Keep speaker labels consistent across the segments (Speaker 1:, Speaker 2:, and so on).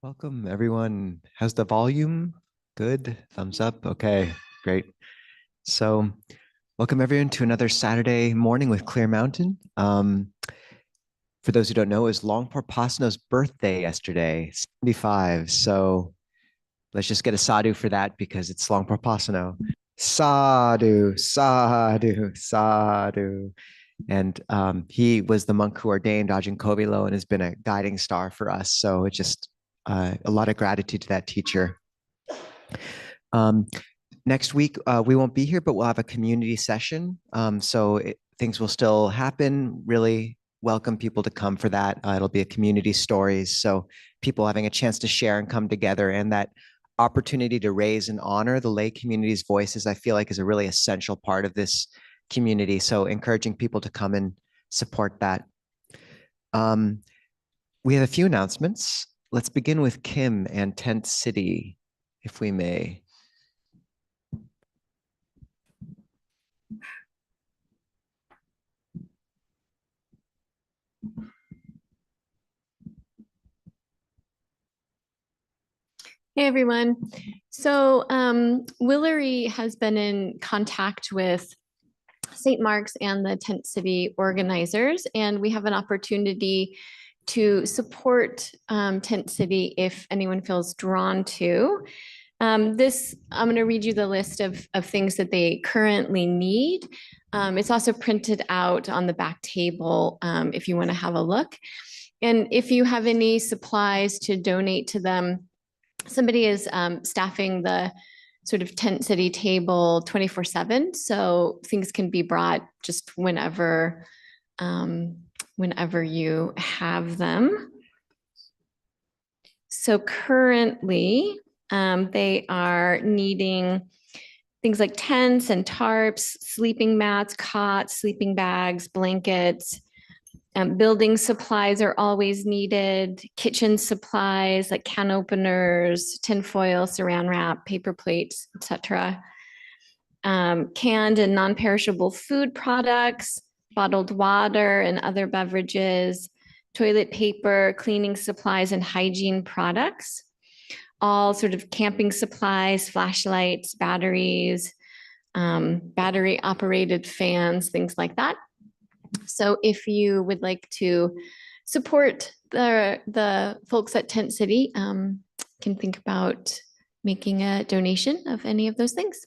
Speaker 1: Welcome, everyone. How's the volume? Good. Thumbs up. Okay, great. So, welcome everyone to another Saturday morning with Clear Mountain. For those who don't know, it was Longpor Pasno's birthday yesterday, 75. So, let's just get a sadhu for that because it's Longpor Pasno. Sadhu, sadhu, sadhu. And he was the monk who ordained Ajahn Kovilo and has been a guiding star for us. So, it's just a lot of gratitude to that teacher. Um, Next week, we won't be here, but we'll have a community session. Things will still happen. Really welcome people to come for that. It'll be a community stories. So people having a chance to share and come together, and that opportunity to raise and honor the lay community's voices, I feel like is a really essential part of this community. So encouraging people to come and support that. We have a few announcements. Let's begin with Kim and Tent City, if we may.
Speaker 2: Hey everyone. So Willery has been in contact with St. Mark's and the Tent City organizers, and we have an opportunity to support Tent City if anyone feels drawn to. I'm going to read you the list of things that they currently need. It's also printed out on the back table if you want to have a look. And if you have any supplies to donate to them, somebody is staffing the sort of tent city table 24/7. So things can be brought just whenever you have them. So currently, they are needing things like tents and tarps, sleeping mats, cots, sleeping bags, blankets. Building supplies are always needed. Kitchen supplies like can openers, tinfoil, saran wrap, paper plates, etc. Canned and non-perishable food products, bottled water and other beverages, toilet paper, cleaning supplies, and hygiene products. All sort of camping supplies, flashlights, batteries, battery-operated fans, things like that. So if you would like to support the folks at Tent City, can think about making a donation of any of those things.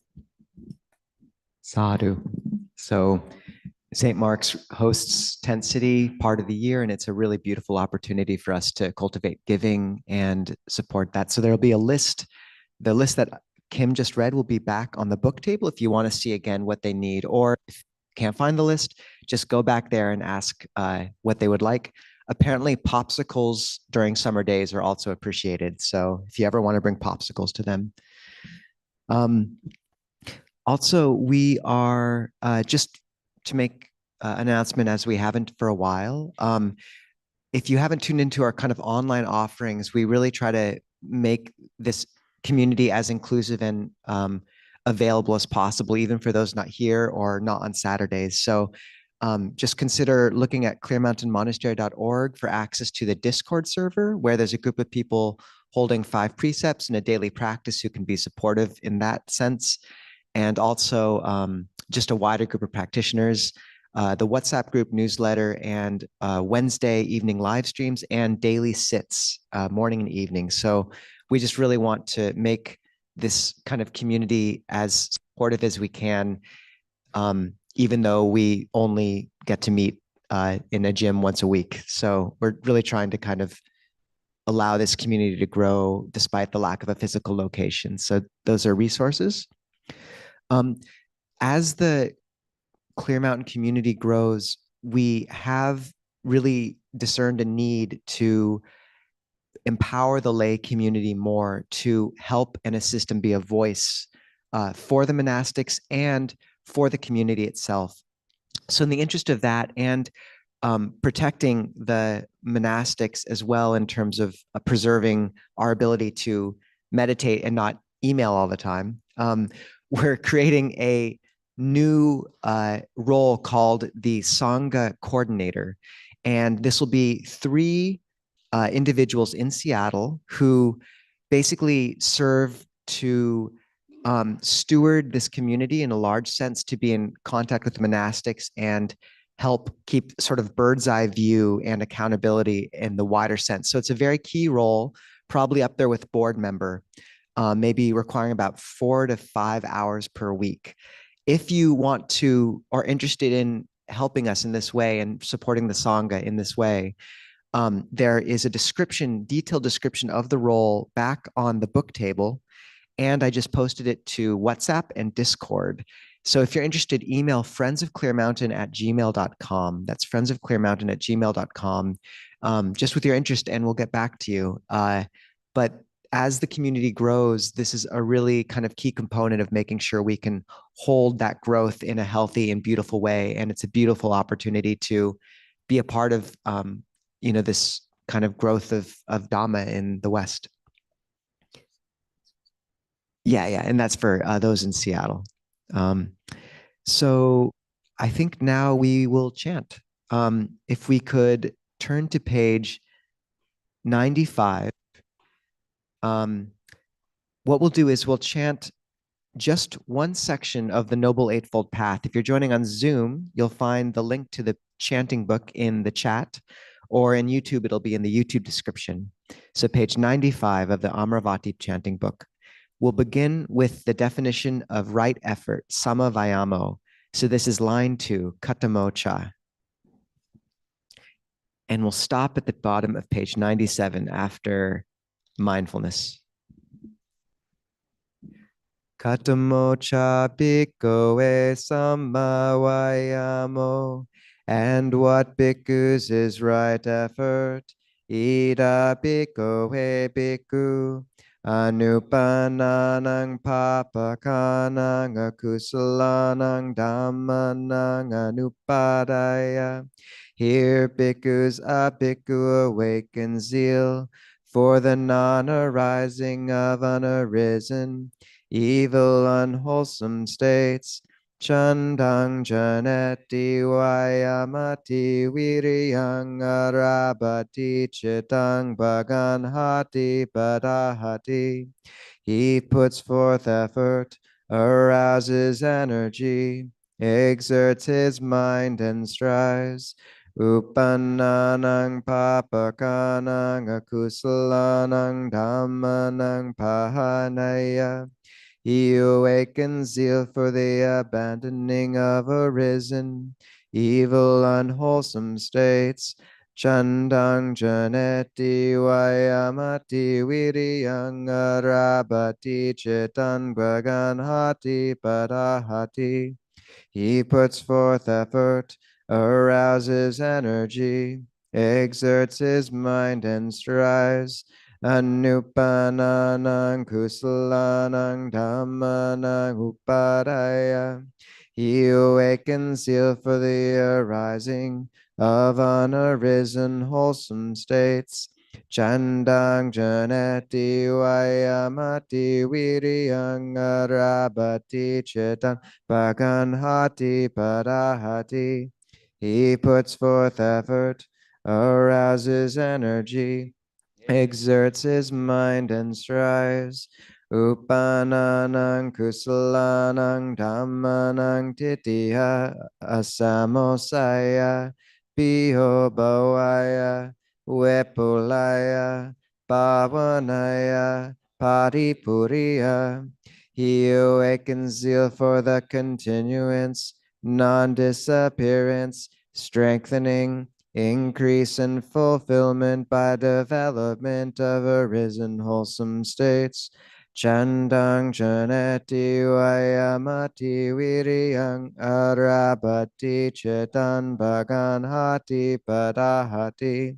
Speaker 1: Sadhu. So St. Mark's hosts Tent City part of the year, and it's a really beautiful opportunity for us to cultivate giving and support that. So there'll be a list. The list that Kim just read will be back on the book table if you want to see again what they need, or if you can't find the list, just go back there and ask what they would like. Apparently, popsicles during summer days are also appreciated. So if you ever want to bring popsicles to them. Also, we are just to make an announcement as we haven't for a while. If you haven't tuned into our kind of online offerings, we really try to make this community as inclusive and available as possible, even for those not here or not on Saturdays. So just consider looking at clearmountainmonastery.org for access to the Discord server, where there's a group of people holding 5 precepts and a daily practice who can be supportive in that sense. And also just a wider group of practitioners, the WhatsApp group newsletter, and Wednesday evening live streams and daily sits, morning and evening. So we just really want to make this kind of community as supportive as we can, even though we only get to meet in a gym once a week. So we're really trying to kind of allow this community to grow despite the lack of a physical location. So those are resources. As the Clear Mountain community grows, we have really discerned a need to empower the lay community more to help and assist and be a voice for the monastics and for the community itself. So in the interest of that and protecting the monastics as well in terms of preserving our ability to meditate and not email all the time, we're creating a new role called the Sangha coordinator. And this will be 3 individuals in Seattle who basically serve to steward this community in a large sense, to be in contact with the monastics and help keep sort of bird's eye view and accountability in the wider sense. So it's a very key role, probably up there with board member, maybe requiring about 4 to 5 hours per week. If you want to or interested in helping us in this way and supporting the Sangha in this way, there is a description, detailed description of the role back on the book table. And I just posted it to WhatsApp and Discord. So if you're interested, email friendsofclearmountain@gmail.com. That's friendsofclearmountain@gmail.com, just with your interest, and we'll get back to you. But as the community grows, this is a really kind of key component of making sure we can hold that growth in a healthy and beautiful way. And it's a beautiful opportunity to be a part of, this kind of growth of Dhamma in the West. Yeah, yeah, and that's for those in Seattle. Um, so I think now we will chant. If we could turn to page 95, um, what we'll do is we'll chant just one section of the Noble Eightfold Path. If you're joining on Zoom, you'll find the link to the chanting book in the chat, or in YouTube, it'll be in the YouTube description. So page 95 of the Amaravati chanting book. We'll begin with the definition of right effort, sama vayamo. So this is line 2, katamocha. And we'll stop at the bottom of page 97 after mindfulness. Katamocha bhikkhave sama vayamo. And what bhikkhus is right effort? Ida bhikkhave bhikkhu. Anupananang papakanang akusalanang dhammanang anupadaya. Here bhikkhus a bhikkhu awaken zeal for the non-arising of unarisen, evil unwholesome states. Chandang janeti vayamati viriyang arabati chitang bhaganhati padahati. He puts forth effort, arouses energy, exerts his mind and strives. Upannanang papakanang akusalanang dhammanang pahanaya. He awakens zeal for the abandoning of arisen, evil, unwholesome states. Chandang janeti vayamati viriyang arabati chitan bhaganhati padahati. He puts forth effort, arouses energy, exerts his mind and strives. Anupananang kusalanang dhammanang upadaya. He awakens zeal for the arising of unarisen wholesome states. Chandang janeti vayamati viriyang arabati chitan bhaganhati padahati. He puts forth effort, arouses energy, exerts his mind and strives. Upananang kusalanang dhammanang titiha asamosaya piho bhavaya vepulaya pavanaya paripuriya. He awakens zeal for the continuance, non-disappearance, strengthening, increase and fulfillment by development of arisen wholesome states. Chandang janeti vayamati viriyang arabati chetan bhaganhati padahati.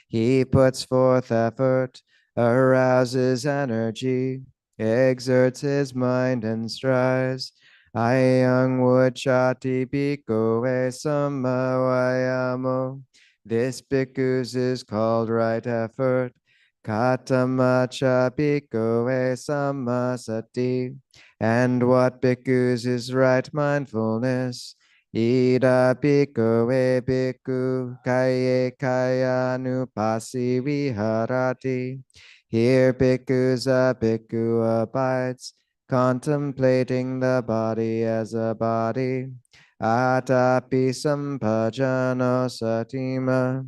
Speaker 1: He puts forth effort, arouses energy, exerts his mind and strives. Ayang Vachati bhikkhave samavayamo. This bhikkhus is called right effort. Katamacha bhikkhave samasati. And what bhikkhus is right mindfulness? Ida bhikkhave bhikkhu kaye kaya nupasi viharati. Here bhikkhus a bhikkhu abides, contemplating the body as a body. Atapi sampajano satima,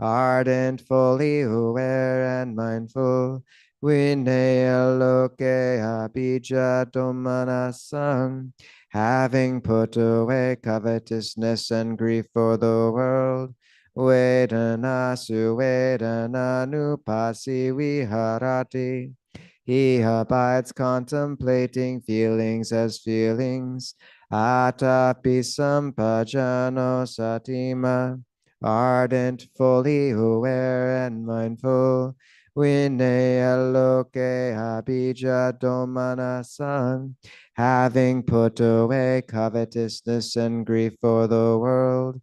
Speaker 1: ardent, fully aware and mindful. Vinaya loke abhija domanasam, having put away covetousness and grief for the world. Vedana suvedana nupasi viharati. He abides contemplating feelings as feelings. Atapi sampajano satima, ardent, fully aware and mindful. Vinaya loke abhija domanasan, having put away covetousness and grief for the world.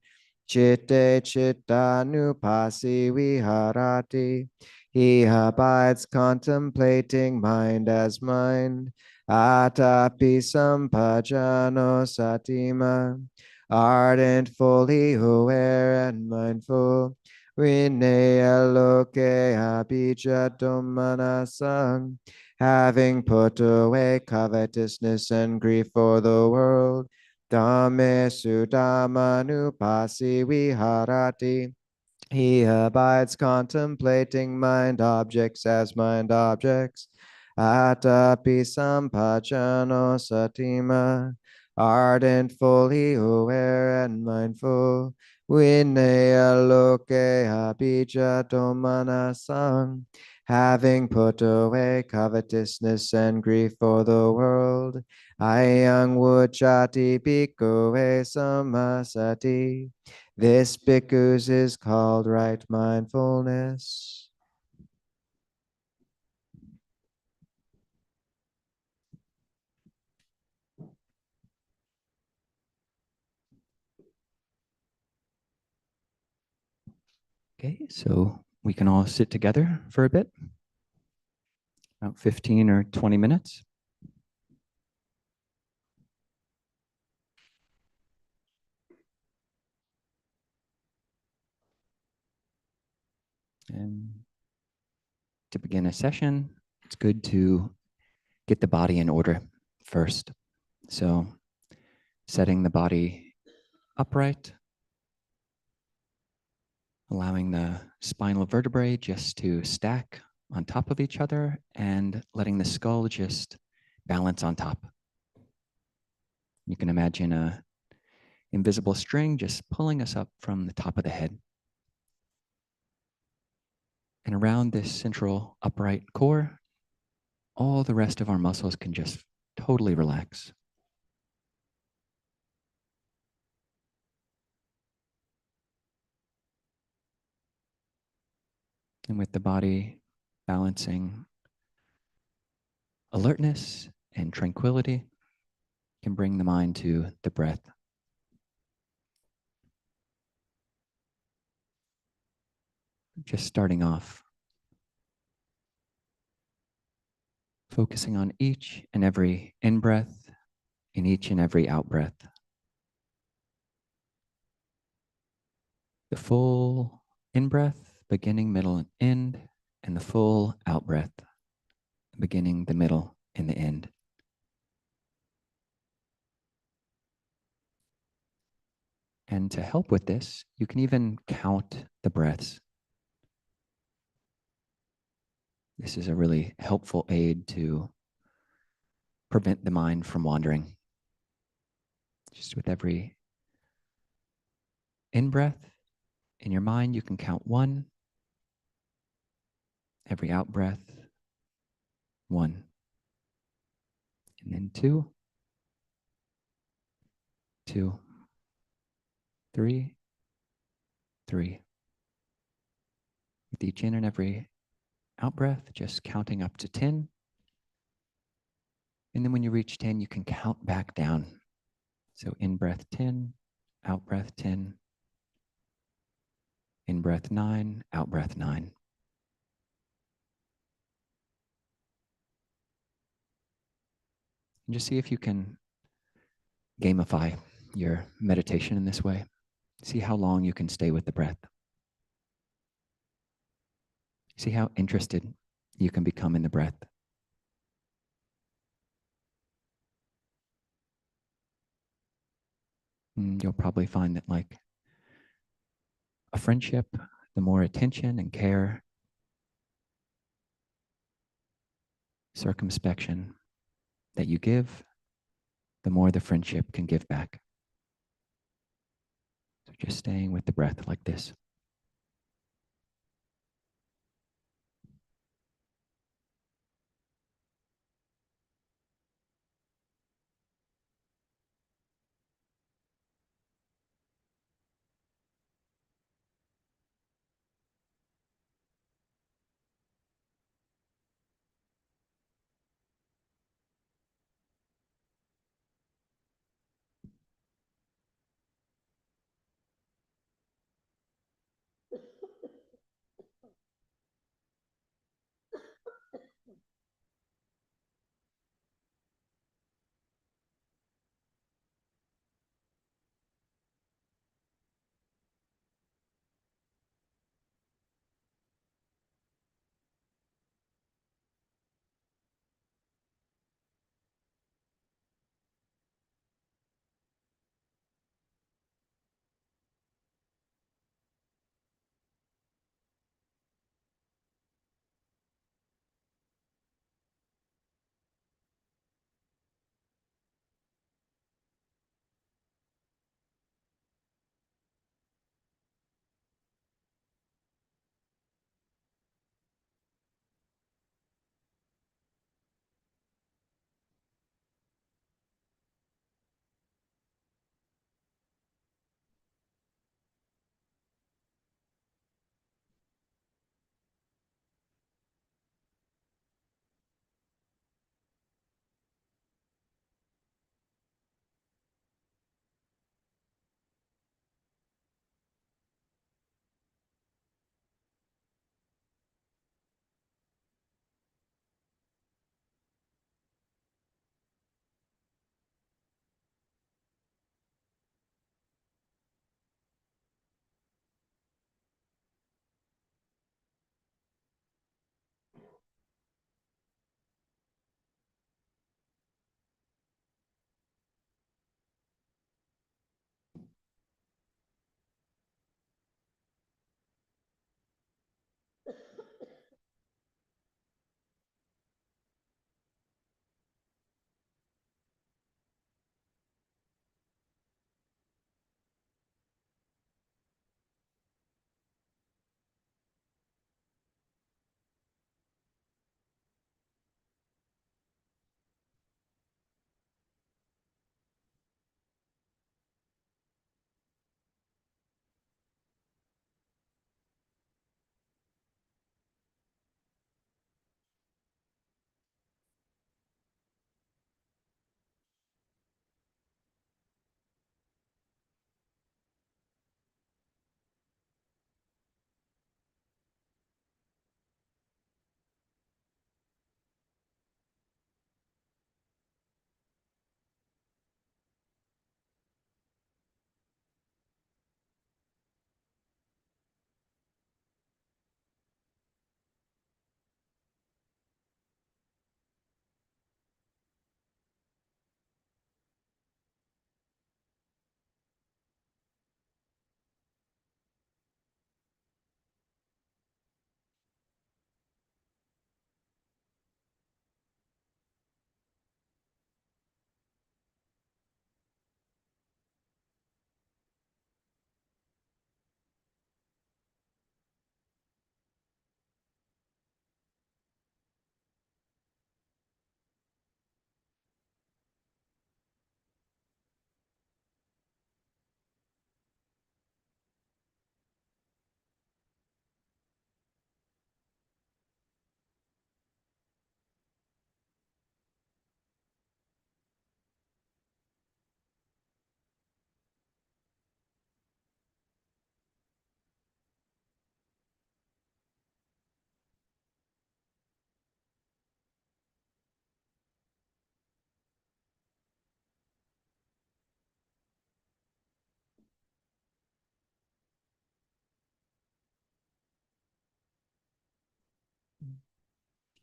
Speaker 1: Chitte chittanupasi viharati. He abides contemplating mind as mind. Atapi sampajano satima, ardent, fully aware and mindful. Vinaya loke abhija domanasam, having put away covetousness and grief for the world. Dhamme sudhamanupasi viharati. He abides contemplating mind objects as mind objects. Atapi sampajano satima, ardent, fully aware and mindful. Vinaya loke abhija domanasam, having put away covetousness and grief for the world. Ayang vujjhati bhikkhave samasati. This bhikkhus is called right mindfulness.
Speaker 3: Okay, so we can all sit together for a bit, about 15 or 20 minutes. And to begin a session, it's good to get the body in order first. So setting the body upright, allowing the spinal vertebrae just to stack on top of each other and letting the skull just balance on top. You can imagine a invisible string just pulling us up from the top of the head. And around this central upright core, all the rest of our muscles can just totally relax. And with the body balancing, alertness and tranquility can bring the mind to the breath. Just starting off, focusing on each and every in-breath and each and every out-breath. The full in-breath, beginning, middle, and end, and the full out-breath, beginning, the middle, and the end. And to help with this, you can even count the breaths. This is a really helpful aid to prevent the mind from wandering. Just with every in-breath in your mind, you can count 1. Every out-breath, 1. And then 2, 2, 3, 3. With each in and every out-breath, just counting up to 10. And then when you reach 10, you can count back down. So in-breath 10, out-breath 10, in-breath 9, out-breath 9. And just see if you can gamify your meditation in this way. See how long you can stay with the breath. See how interested you can become in the breath. And you'll probably find that, like a friendship, the more attention and care, circumspection that you give, the more the friendship can give back. So just staying with the breath like this.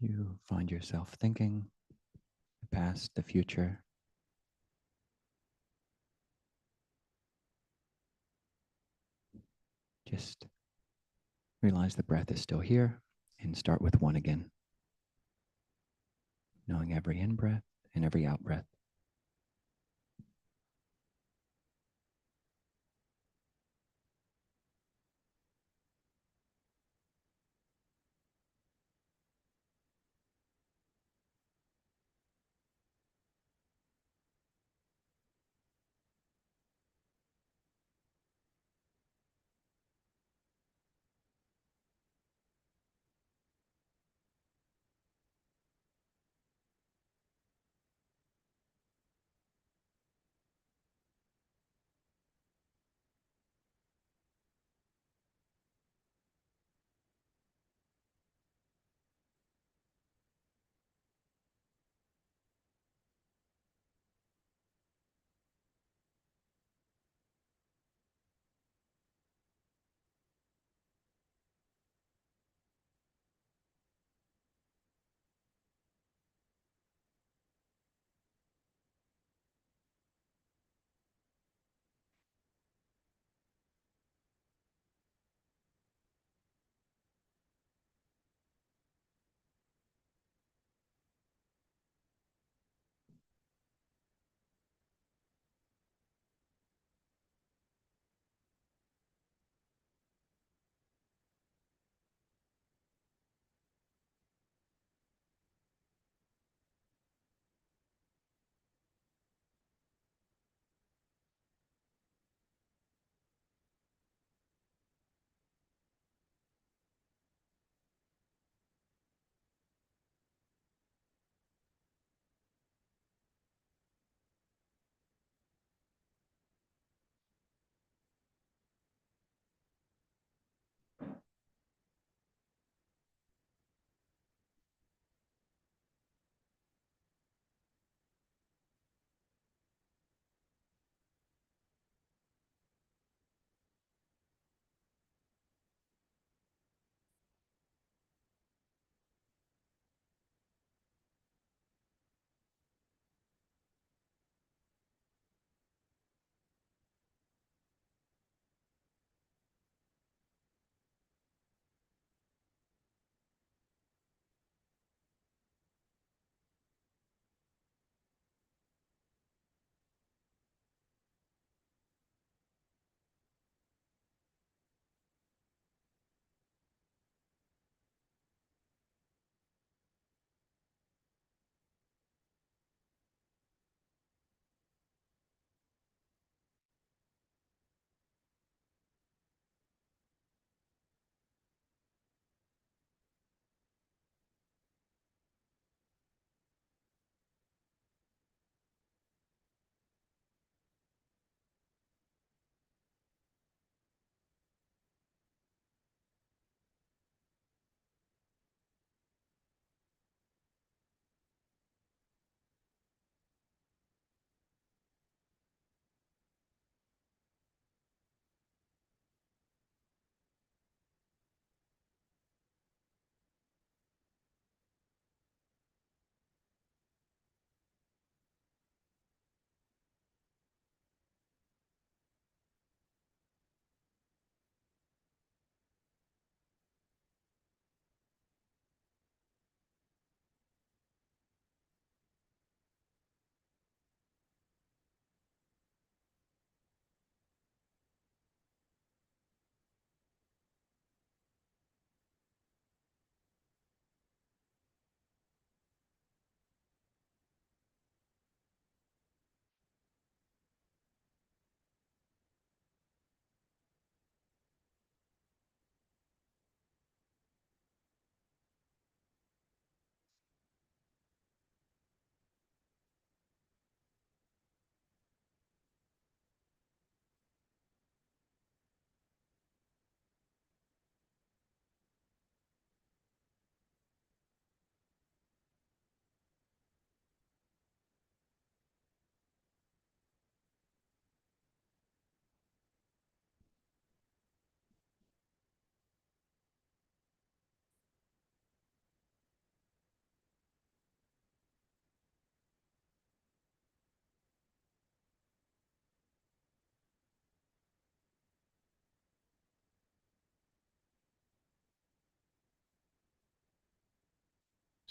Speaker 3: you find yourself thinking, the past, the future, just realize the breath is still here and start with one again, knowing every in breath and every out breath.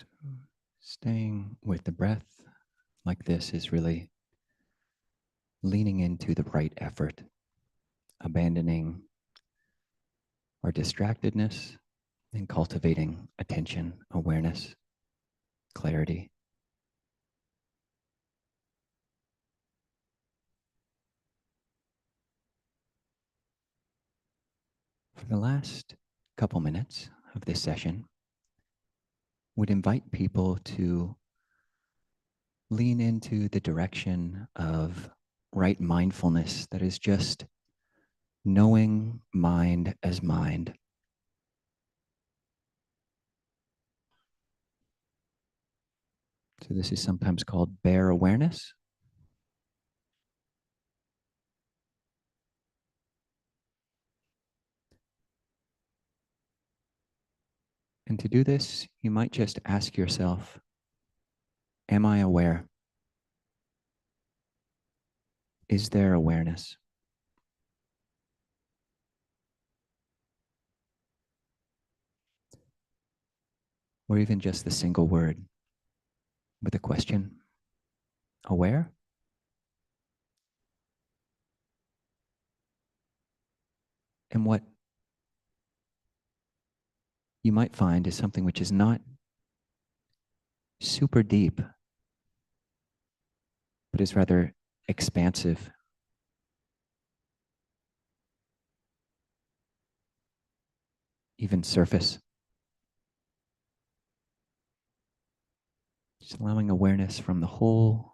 Speaker 3: So staying with the breath like this is really leaning into the right effort, abandoning our distractedness and cultivating attention, awareness, clarity. For the last couple minutes of this session, would invite people to lean into the direction of right mindfulness that is just knowing mind as mind. So this is sometimes called bare awareness. And to do this, you might just ask yourself, am I aware? Is there awareness? Or even just the single word with a question, aware? And what you might find is something which is not super deep, but is rather expansive. Even surface. Just allowing awareness from the whole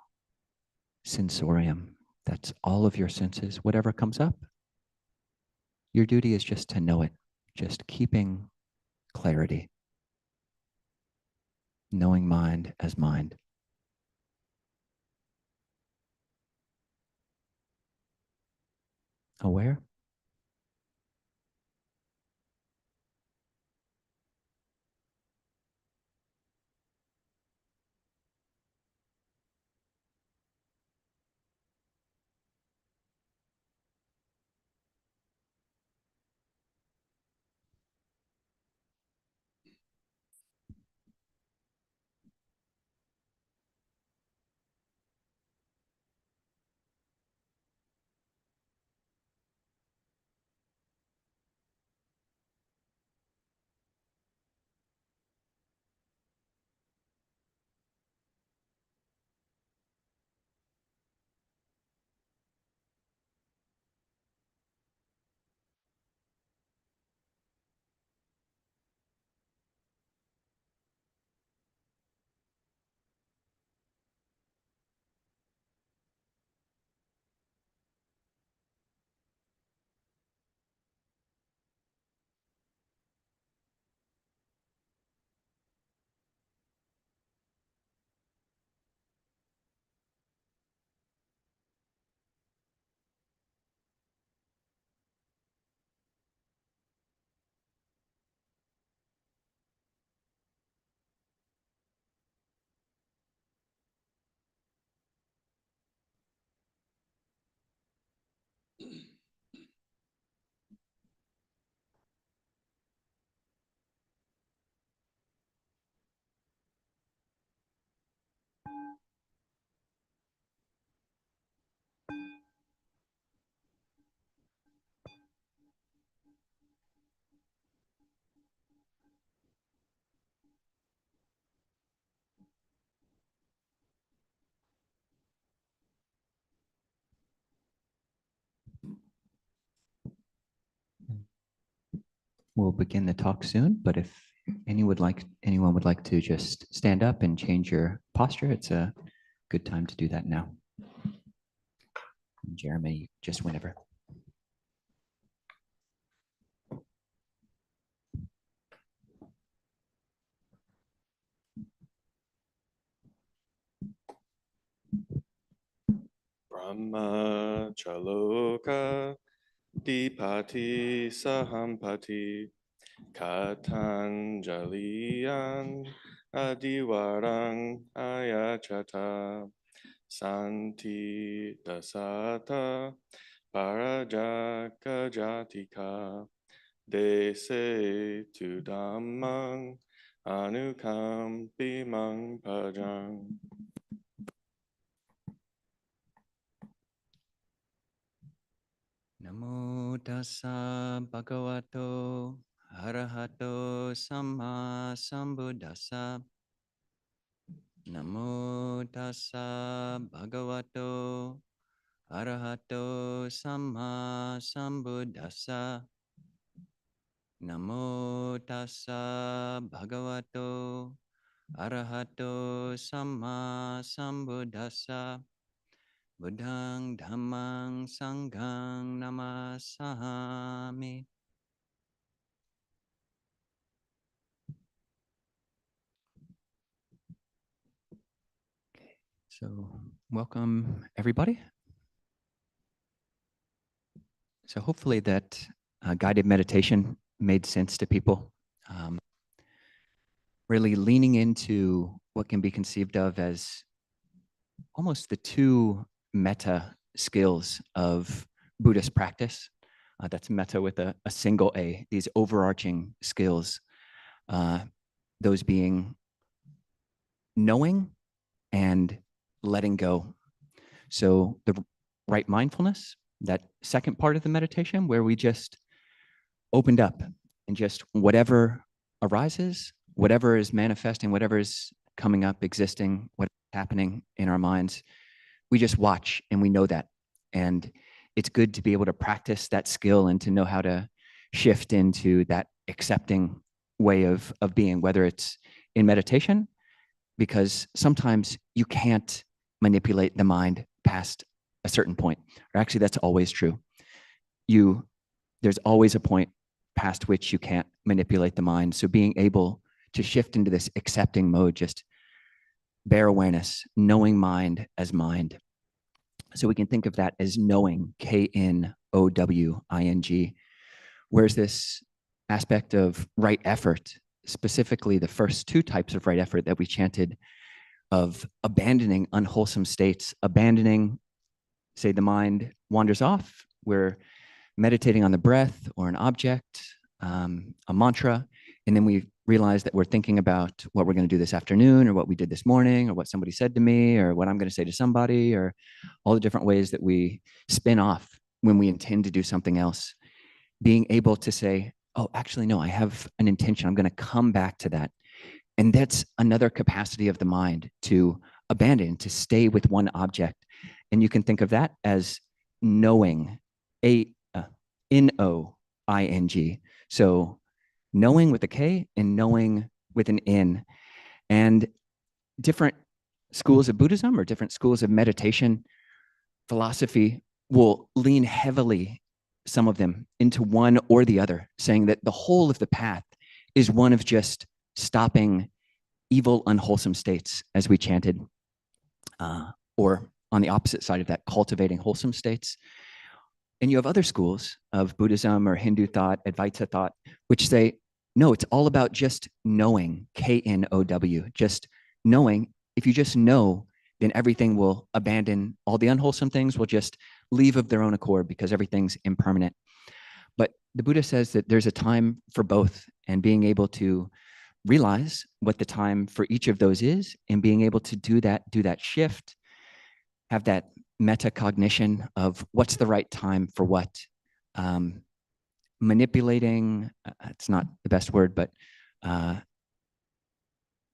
Speaker 3: sensorium. That's all of your senses. Whatever comes up, your duty is just to know it, just keeping clarity, knowing mind as mind. Aware? We'll begin the talk soon, but if anyone would like to just stand up and change your posture, it's a good time to do that now. Jeremy, just whenever.
Speaker 4: Brahma chaloka dipati sahampati katanjaliyan adivarang ayachata santi dasata parajaka jatika dese tu dhammang anukampi mang pajang.
Speaker 3: Namo tassa bhagavato arahato samma sambuddhassa. Namo tassa bhagavato arahato samma sambuddhassa. Namo tassa bhagavato arahato samma sambuddhassa. Buddhang dhammang sanghang namasami. So welcome everybody. So hopefully that guided meditation made sense to people. Really leaning into what can be conceived of as almost the two metta skills of Buddhist practice. That's metta with a single A, these overarching skills, those being knowing and letting go. So the right mindfulness, that second part of the meditation where we just opened up and just whatever arises, whatever is manifesting, whatever is coming up, existing, what's happening in our minds, we just watch and we know that. And it's good to be able to practice that skill and to know how to shift into that accepting way of being, whether it's in meditation, because sometimes you can't manipulate the mind past a certain point. Or actually, that's always true. There's always a point past which you can't manipulate the mind. So being able to shift into this accepting mode, just bare awareness, knowing mind as mind. So we can think of that as knowing, Knowing, whereas this aspect of right effort, specifically the first two types of right effort that we chanted, of abandoning unwholesome states, abandoning, say the mind wanders off, we're meditating on the breath or an object, a mantra, and then we realize that we're thinking about what we're going to do this afternoon or what we did this morning or what somebody said to me or what I'm going to say to somebody, or all the different ways that we spin off when we intend to do something else. Being able to say, oh, actually, no, I have an intention. I'm going to come back to that. And that's another capacity of the mind to abandon, to stay with one object. And you can think of that as knowing, N-O-I-N-G. So knowing with a K and knowing with an N. And different schools of Buddhism or different schools of meditation philosophy will lean heavily, some of them, into one or the other, saying that the whole of the path is one of just stopping evil, unwholesome states, as we chanted, or on the opposite side of that, cultivating wholesome states. And you have other schools of Buddhism or Hindu thought, Advaita thought, which say, no, it's all about just knowing, K-N-O-W, just knowing. If you just know, then everything will abandon, all the unwholesome things will just leave of their own accord because everything's impermanent. But the Buddha says that there's a time for both, and being able to realize what the time for each of those is and being able to do that shift, have that metacognition of what's the right time for what. Manipulating, it's not the best word, but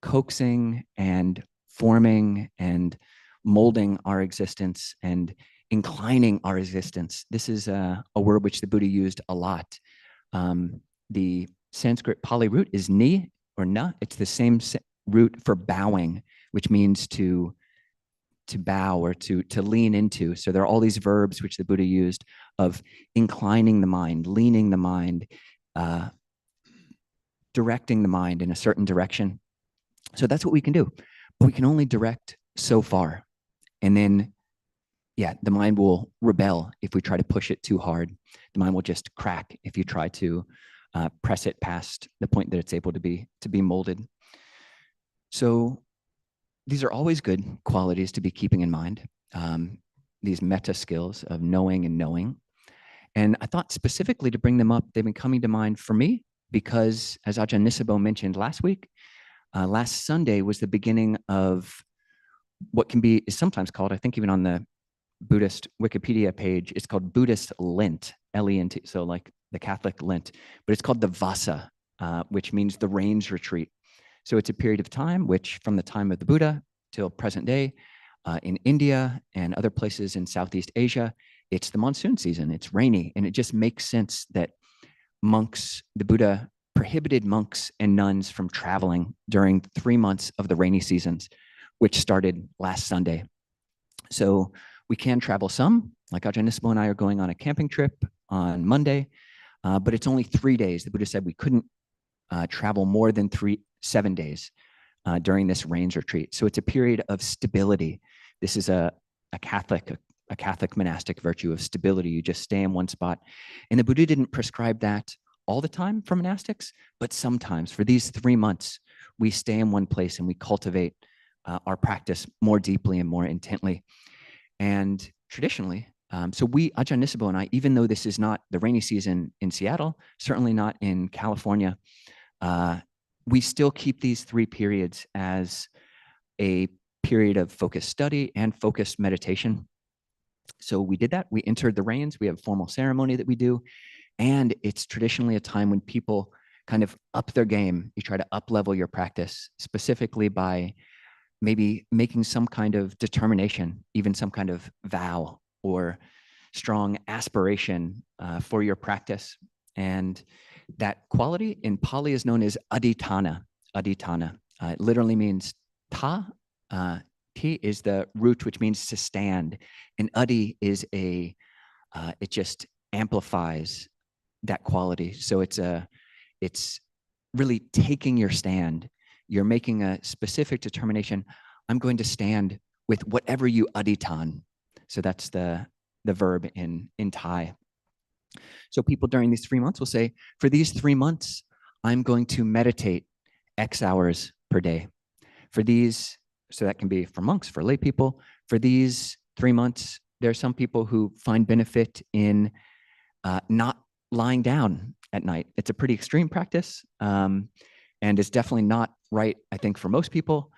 Speaker 3: coaxing and forming and molding our existence and inclining our existence. This is a word which the Buddha used a lot. The Sanskrit Pali root is ni or na. It's the same root for bowing, which means to bow or to lean into. So there are all these verbs which the Buddha used of inclining the mind, leaning the mind, directing the mind in a certain direction. So that's what we can do. But we can only direct so far. And then, yeah, the mind will rebel if we try to push it too hard. The mind will just crack if you try to press it past the point that it's able to be molded. So these are always good qualities to be keeping in mind, these metta skills of knowing and knowing. And I thought specifically to bring them up, they've been coming to mind for me because, as Ajahn Nisabo mentioned last week, Last Sunday was the beginning of what is sometimes called, I think even on the Buddhist Wikipedia page, it's called Buddhist Lent, Lent, so like the Catholic Lent, but it's called the Vassa, which means the rains retreat. So it's a period of time, which from the time of the Buddha till present day, in India and other places in Southeast Asia, it's the monsoon season, it's rainy, and it just makes sense that the Buddha prohibited monks and nuns from traveling during 3 months of the rainy seasons, which started last Sunday. So we can travel some, like Ajahn and I are going on a camping trip on Monday, but it's only 3 days. The Buddha said we couldn't travel more than 7 days during this rains retreat. So it's a period of stability. This is a Catholic monastic virtue of stability. You just stay in one spot. And the Buddha didn't prescribe that all the time for monastics, but sometimes for these 3 months, we stay in one place and we cultivate our practice more deeply and more intently. And traditionally, so Ajahn Nisabo and I, even though this is not the rainy season in Seattle, certainly not in California, we still keep these 3 periods as a period of focused study and focused meditation. So we did that. We entered the rains. We have a formal ceremony that we do. And it's traditionally a time when people kind of up their game. You try to up level your practice, specifically by maybe making some kind of determination, even some kind of vow or strong aspiration for your practice. And that quality in Pali is known as aditana. Aditana. It literally means ta. Ti is the root, which means to stand. And adi is it just amplifies that quality. So it's really taking your stand. You're making a specific determination. I'm going to stand with whatever you aditan. So that's the verb in Thai. So people during these 3 months will say, for these 3 months, I'm going to meditate X hours per day. For these, so that can be for monks, for lay people. For these 3 months, there are some people who find benefit in not lying down at night. It's a pretty extreme practice, and it's definitely not right, I think, for most people.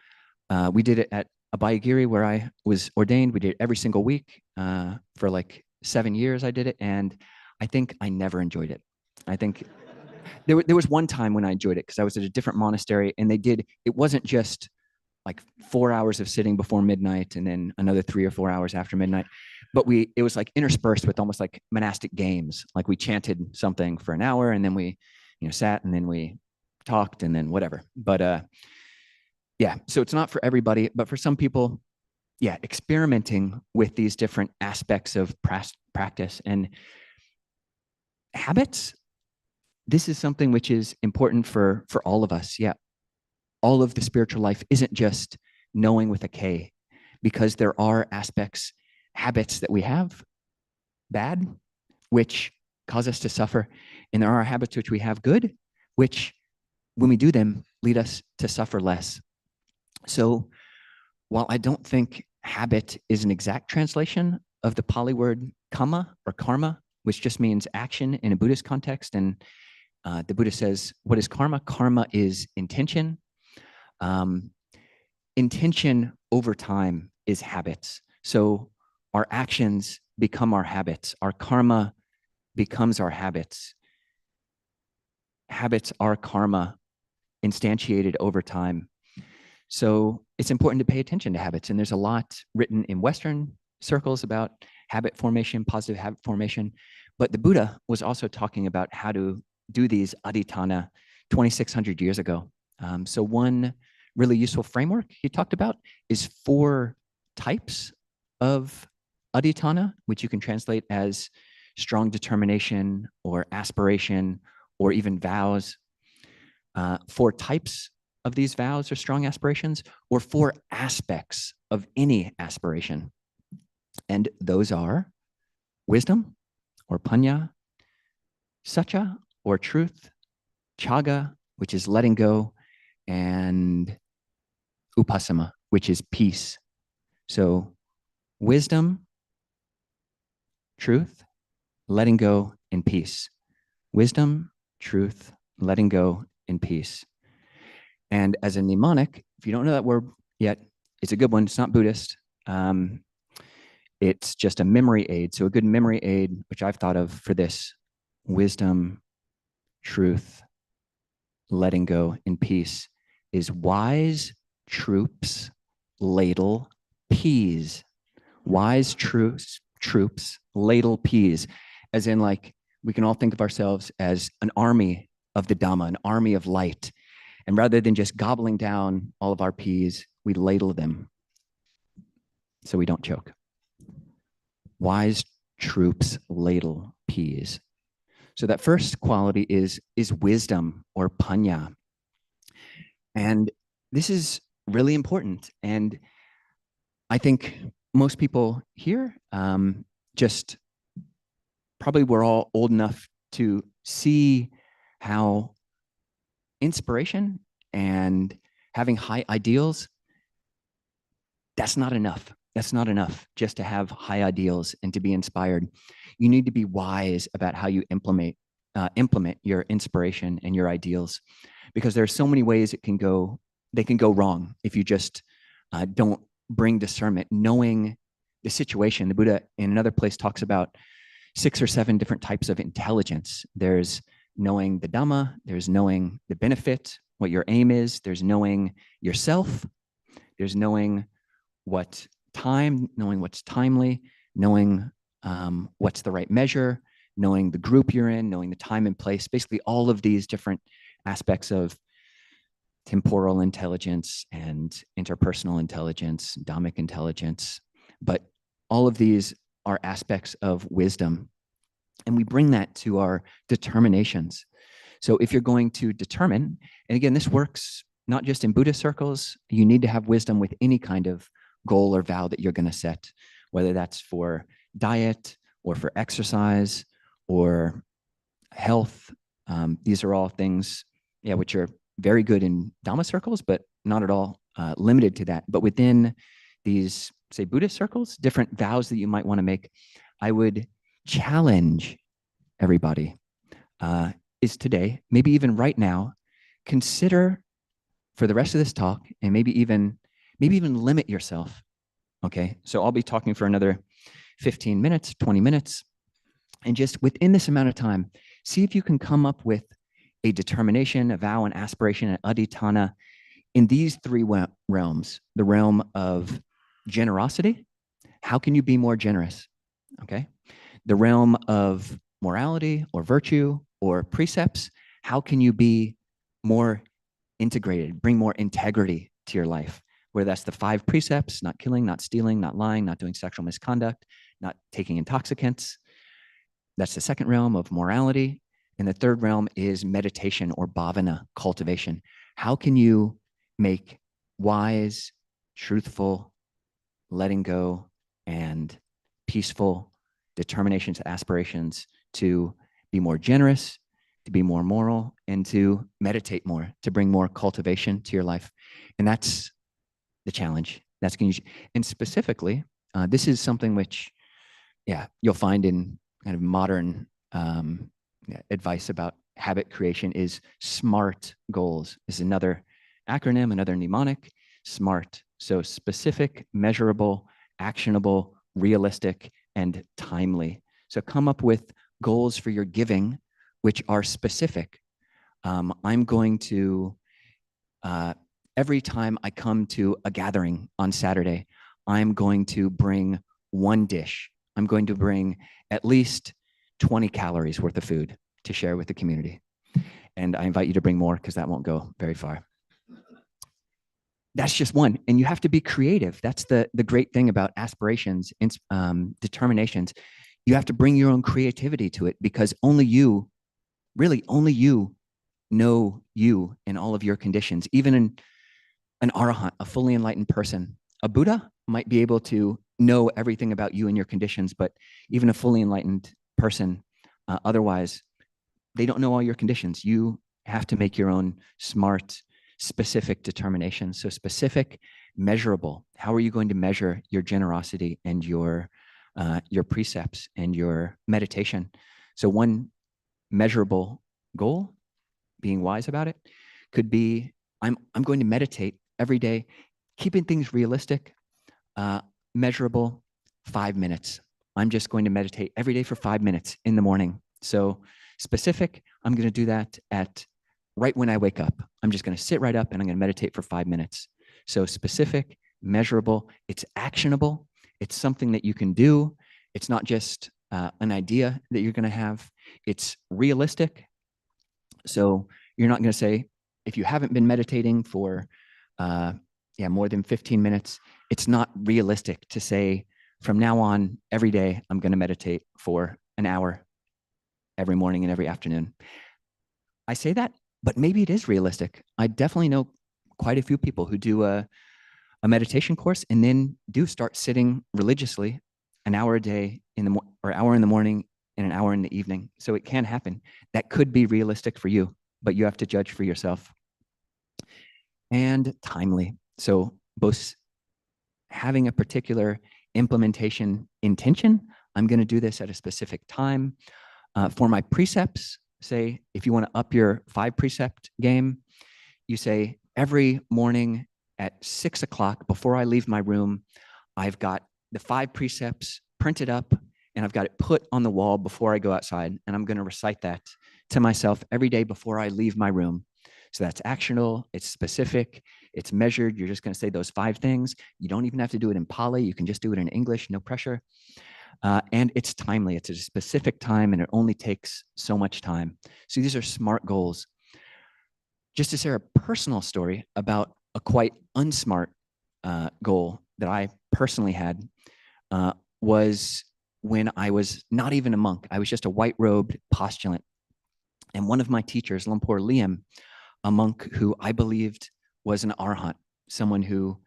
Speaker 3: We did it at Abhayagiri, where I was ordained. We did it every single week for like 7 years. I did it, and I think I never enjoyed it. I think there was one time when I enjoyed it because I was at a different monastery, and it wasn't just like 4 hours of sitting before midnight and then another 3 or 4 hours after midnight, but it was like interspersed with almost like monastic games. Like we chanted something for an hour, and then we, sat, and then we talked, and then whatever. But yeah, so it's not for everybody, but for some people, yeah, experimenting with these different aspects of practice and habits. This is something which is important for all of us. Yeah. All of the spiritual life isn't just knowing with a K, because there are aspects, habits that we have bad, which cause us to suffer. And there are habits which we have good, which when we do them, lead us to suffer less. So while I don't think habit is an exact translation of the Pali word kamma or karma, which just means action in a Buddhist context, and the Buddha says, what is karma? Karma is intention. Intention over time is habits. So our actions become our habits. Our karma becomes our habits. Habits are karma instantiated over time. So it's important to pay attention to habits. And there's a lot written in Western circles about habit formation, positive habit formation. But the Buddha was also talking about how to do these aditana 2,600 years ago. So one really useful framework he talked about is 4 types of aditana, which you can translate as strong determination or aspiration or even vows. 4 types of these vows or strong aspirations, or 4 aspects of any aspiration. And those are wisdom or panya, satya or truth, chaga, which is letting go, and upasama, which is peace. So wisdom, truth, letting go, and peace. Wisdom, truth, letting go, and peace. And as a mnemonic, if you don't know that word yet, it's a good one. It's not Buddhist. It's just a memory aid. So a good memory aid, which I've thought of for this: wisdom, truth, letting go, and peace, is wise troops ladle peas. Wise troops ladle peas, as in, like, we can all think of ourselves as an army of the Dhamma, an army of light. And rather than just gobbling down all of our peas, we ladle them so we don't choke. Wise troops ladle peas. So that first quality is wisdom, or panya. And this is really important. And I think most people here just probably we're all old enough to see how inspiration and having high ideals, that's not enough. That's not enough just to have high ideals and to be inspired. You need to be wise about how you implement your inspiration and your ideals, because there are so many ways they can go wrong if you just don't bring discernment, knowing the situation. The Buddha in another place talks about 6 or 7 different types of intelligence. There's knowing the Dhamma, there's knowing the benefit, what your aim is, there's knowing yourself, there's knowing what's timely, knowing what's the right measure, knowing the group you're in, knowing the time and place, basically all of these different aspects of temporal intelligence and interpersonal intelligence, Dhammic intelligence. But all of these are aspects of wisdom. And we bring that to our determinations. So if you're going to determine, and again, this works not just in Buddhist circles, you need to have wisdom with any kind of goal or vow that you're going to set, whether that's for diet or for exercise or health. These are all things, which are very good in Dhamma circles, but not at all limited to that. But within these, say, Buddhist circles, different vows that you might want to make, I would challenge everybody is today, maybe even right now, consider for the rest of this talk, and maybe even limit yourself. Okay, so I'll be talking for another 15 minutes, 20 minutes, and just within this amount of time, see if you can come up with a determination, a vow, an aspiration, an adhitthana in these 3 realms: the realm of generosity. How can you be more generous? Okay. The realm of morality or virtue or precepts. How can you be more integrated, bring more integrity to your life? Where that's the 5 precepts: not killing, not stealing, not lying, not doing sexual misconduct, not taking intoxicants. That's the second realm of morality. And the third realm is meditation or bhavana, cultivation. How can you make wise, truthful, letting go, and peaceful determinations, aspirations to be more generous, to be more moral, and to meditate more, to bring more cultivation to your life? And that's the challenge. That's going to, and specifically, this is something which, you'll find in kind of modern advice about habit creation is SMART goals. This is another acronym, another mnemonic: SMART. So specific, measurable, actionable, realistic, and timely. So come up with goals for your giving, which are specific. I'm going to, every time I come to a gathering on Saturday, I'm going to bring 1 dish. I'm going to bring at least 20 calories worth of food to share with the community. And I invite you to bring more, because that won't go very far. That's just one. And you have to be creative. That's the great thing about aspirations, determinations. You have to bring your own creativity to it, because only you, really only you, know you in all of your conditions. Even an arahant, a fully enlightened person, a Buddha might be able to know everything about you and your conditions, but even a fully enlightened person, otherwise, they don't know all your conditions. You have to make your own SMART, specific determinations. So specific, measurable. How are you going to measure your generosity and your precepts and your meditation? So one measurable goal, being wise about it, could be, I'm going to meditate every day, keeping things realistic, measurable, 5 minutes. I'm just going to meditate every day for 5 minutes in the morning. So specific, I'm going to do that at right when I wake up. I'm just going to sit right up and I'm going to meditate for 5 minutes. So specific, measurable, it's actionable. It's something that you can do. It's not just an idea that you're going to have. It's realistic. So you're not going to say, if you haven't been meditating for more than 15 minutes, it's not realistic to say, from now on, every day, I'm going to meditate for an hour every morning and every afternoon. I say that, but maybe it is realistic. I definitely know quite a few people who do a meditation course and then do start sitting religiously an hour a day or hour in the morning and an hour in the evening. So it can happen. That could be realistic for you, but you have to judge for yourself. And timely. So both having a particular implementation intention, I'm going to do this at a specific time. For my precepts, say, if you want to up your 5 precept game, you say every morning at 6 o'clock before I leave my room, I've got the 5 precepts printed up and I've got it put on the wall before I go outside. And I'm going to recite that to myself every day before I leave my room. So that's actionable, it's specific, it's measured. You're just going to say those 5 things. You don't even have to do it in Pali. You can just do it in English, no pressure. And it's timely. It's a specific time and it only takes so much time. So these are SMART goals. Just to share a personal story about a quite unsmart goal that I personally had was when I was not even a monk. I was just a white-robed postulant. And one of my teachers, Lumpur Liam, a monk who I believed was an arhat, someone who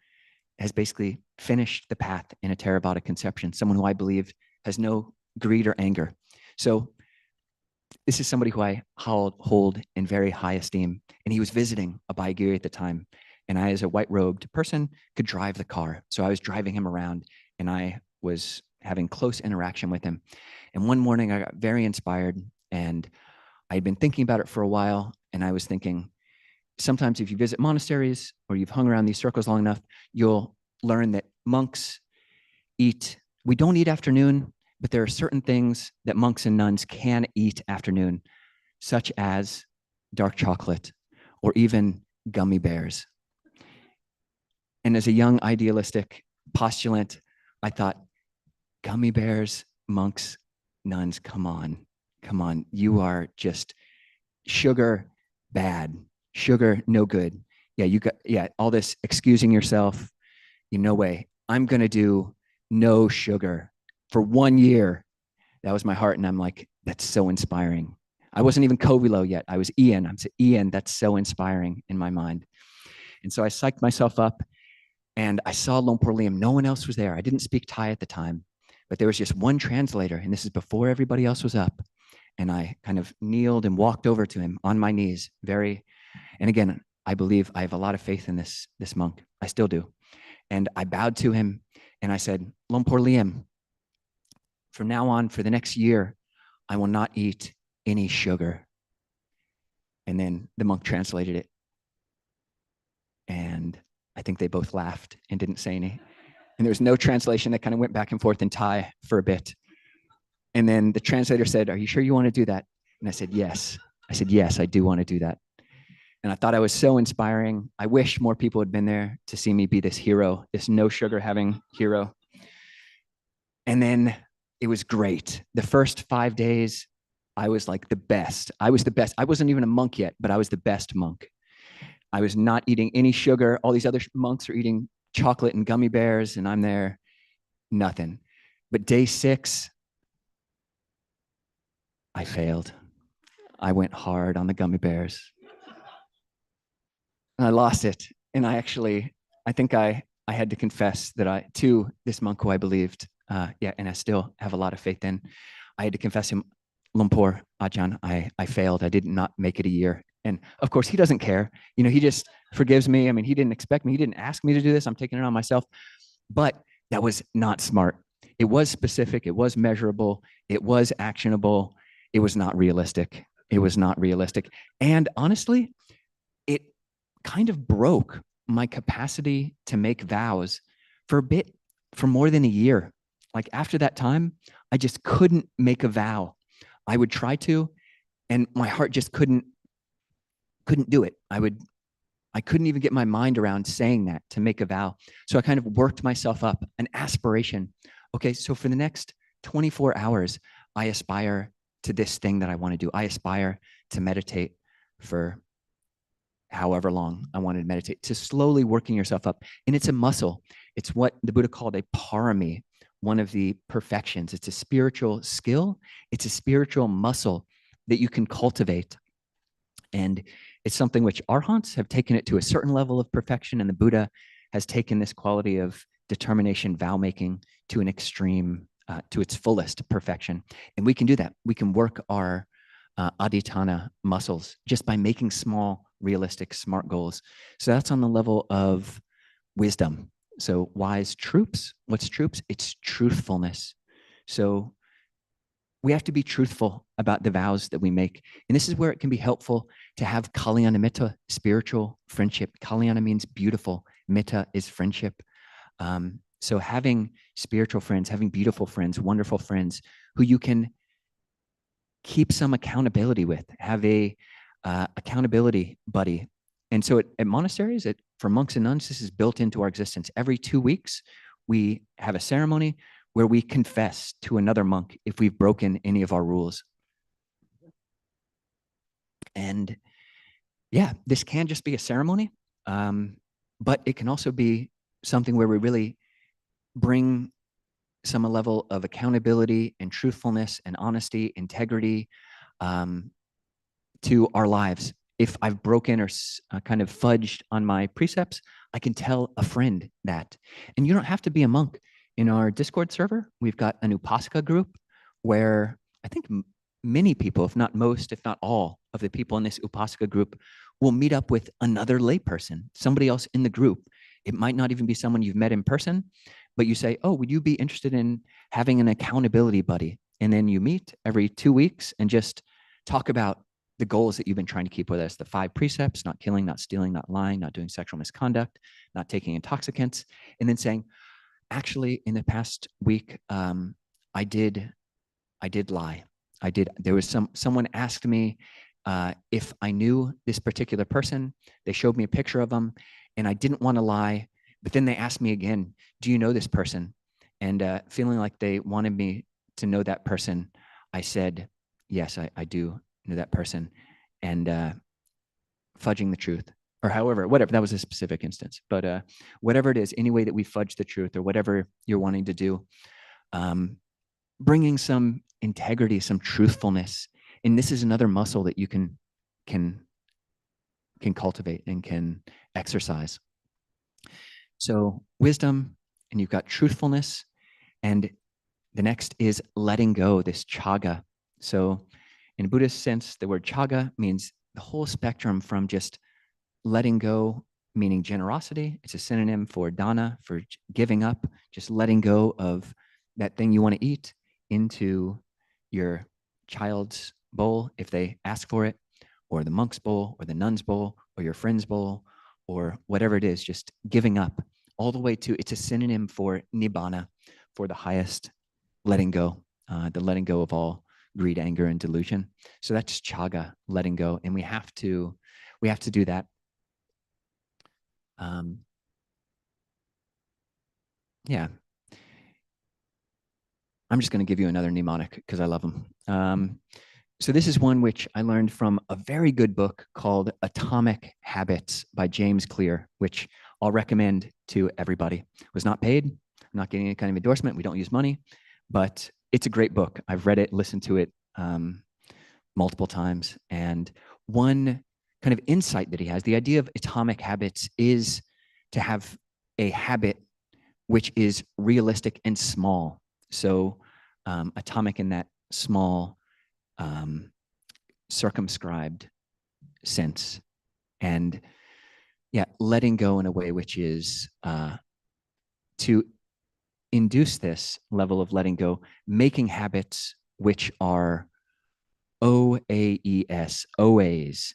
Speaker 3: has basically finished the path in a Theravada conception, someone who I believe has no greed or anger. So this is somebody who I hold in very high esteem. And he was visiting a Abhayagiri at the time. And I, as a white-robed person, could drive the car. So I was driving him around and I was having close interaction with him. And one morning I got very inspired and I had been thinking about it for a while. And I was thinking, sometimes if you visit monasteries or you've hung around these circles long enough, you'll learn that monks eat. We don't eat afternoon, but there are certain things that monks and nuns can eat afternoon, such as dark chocolate or even gummy bears. And as a young idealistic postulant, I thought, gummy bears, monks, nuns, come on. You are just sugar bad, sugar no good. All this excusing yourself. No way. I'm going to do no sugar for 1 year. That was my heart. And I'm like, that's so inspiring. I wasn't even Kovilo yet. I was Ian. I'm saying, Ian, that's so inspiring in my mind. And so I psyched myself up and I saw Lumpur Liam. No one else was there. I didn't speak Thai at the time, but there was just one translator. And this is before everybody else was up. And I kind of kneeled and walked over to him on my knees. And again, I believe I have a lot of faith in this monk. I still do. And I bowed to him and I said, Lumpur Liam, from now on, for the next year, I will not eat any sugar. And then the monk translated it. And I think they both laughed and didn't say any. And there was no translation. That kind of went back and forth in Thai for a bit. And then the translator said, are you sure you want to do that? And I said, yes. I said, yes, I do want to do that. And I thought I was so inspiring. I wish more people had been there to see me be this hero, this no sugar having hero. And then it was great. The first 5 days, I was like the best. I was the best. I wasn't even a monk yet, but I was the best monk. I was not eating any sugar. All these other monks are eating chocolate and gummy bears, and I'm there, nothing. But day 6, I failed. I went hard on the gummy bears. And I lost it. And I think I had to confess that to this monk who I believed, and I still have a lot of faith in, I had to confess him, Lumpur, Ajahn, I failed. I did not make it a year. And of course, he doesn't care. He just forgives me. I mean, he didn't expect me. He didn't ask me to do this. I'm taking it on myself. But that was not smart. It was specific. It was measurable. It was actionable. It was not realistic. And honestly, it kind of broke my capacity to make vows for a bit, for more than a year. Like after that time, I just couldn't make a vow. I would try to, and my heart just couldn't do it. I couldn't even get my mind around saying that to make a vow. So I kind of worked myself up an aspiration. Okay, so for the next 24 hours, I aspire to this thing that I want to do. I aspire to meditate for however long I wanted to meditate, to slowly working yourself up. And it's a muscle. It's what the Buddha called a parami, one of the perfections. It's a spiritual skill. It's a spiritual muscle that you can cultivate. And it's something which arhants have taken it to a certain level of perfection. And the Buddha has taken this quality of determination, vow making to an extreme, to its fullest perfection. And we can do that. We can work our adhitthana muscles just by making small, realistic, smart goals. So that's on the level of wisdom. So wise troops, what's troops? It's truthfulness. So we have to be truthful about the vows that we make. And this is where it can be helpful to have Kalyanamitta, spiritual friendship. Kalyana means beautiful. Mitta is friendship. So having spiritual friends, having beautiful friends, wonderful friends who you can keep some accountability with, have a accountability buddy. And so at monasteries, for monks and nuns, this is built into our existence. Every 2 weeks, we have a ceremony where we confess to another monk if we've broken any of our rules. And yeah, this can just be a ceremony, but it can also be something where we really bring some level of accountability and truthfulness and honesty, integrity to our lives. If I've broken or kind of fudged on my precepts, I can tell a friend that. And you don't have to be a monk. In our Discord server, we've got an Upasaka group where I think many people, if not most, if not all of the people in this Upasaka group will meet up with another layperson, somebody else in the group. It might not even be someone you've met in person, but you say, oh, would you be interested in having an accountability buddy? And then you meet every 2 weeks and just talk about the goals that you've been trying to keep, whether it's the 5 precepts, not killing, not stealing, not lying, not doing sexual misconduct, not taking intoxicants, and then saying, actually, in the past week, I did lie. There was someone asked me if I knew this particular person. They showed me a picture of them and I didn't want to lie, but then they asked me again, do you know this person? And feeling like they wanted me to know that person, I said, yes, I do know that person, and fudging the truth. Or however, whatever, that was a specific instance. But whatever it is, any way that we fudge the truth or whatever you're wanting to do, bringing some integrity, some truthfulness. And this is another muscle that you can cultivate and can exercise. So wisdom, and you've got truthfulness. And the next is letting go, this chaga. So in a Buddhist sense, the word chaga means the whole spectrum from just letting go, meaning generosity. It's a synonym for dana, for giving up, just letting go of that thing you want to eat into your child's bowl if they ask for it, or the monk's bowl, or the nun's bowl, or your friend's bowl, or whatever it is, just giving up all the way to, it's a synonym for nibbana, for the highest letting go, the letting go of all greed, anger, and delusion. So that's chaga, letting go. And we have to do that. Yeah. I'm just going to give you another mnemonic because I love them. So this is one which I learned from a very good book called Atomic Habits by James Clear, which I'll recommend to everybody. It was not paid. I'm not getting any kind of endorsement. We don't use money, but it's a great book. I've read it, listened to it multiple times. And one kind of insight that he has, the idea of atomic habits is to have a habit which is realistic and small. So atomic in that small, circumscribed sense. And yeah, letting go in a way which is to induce this level of letting go, making habits which are OAES, OAs.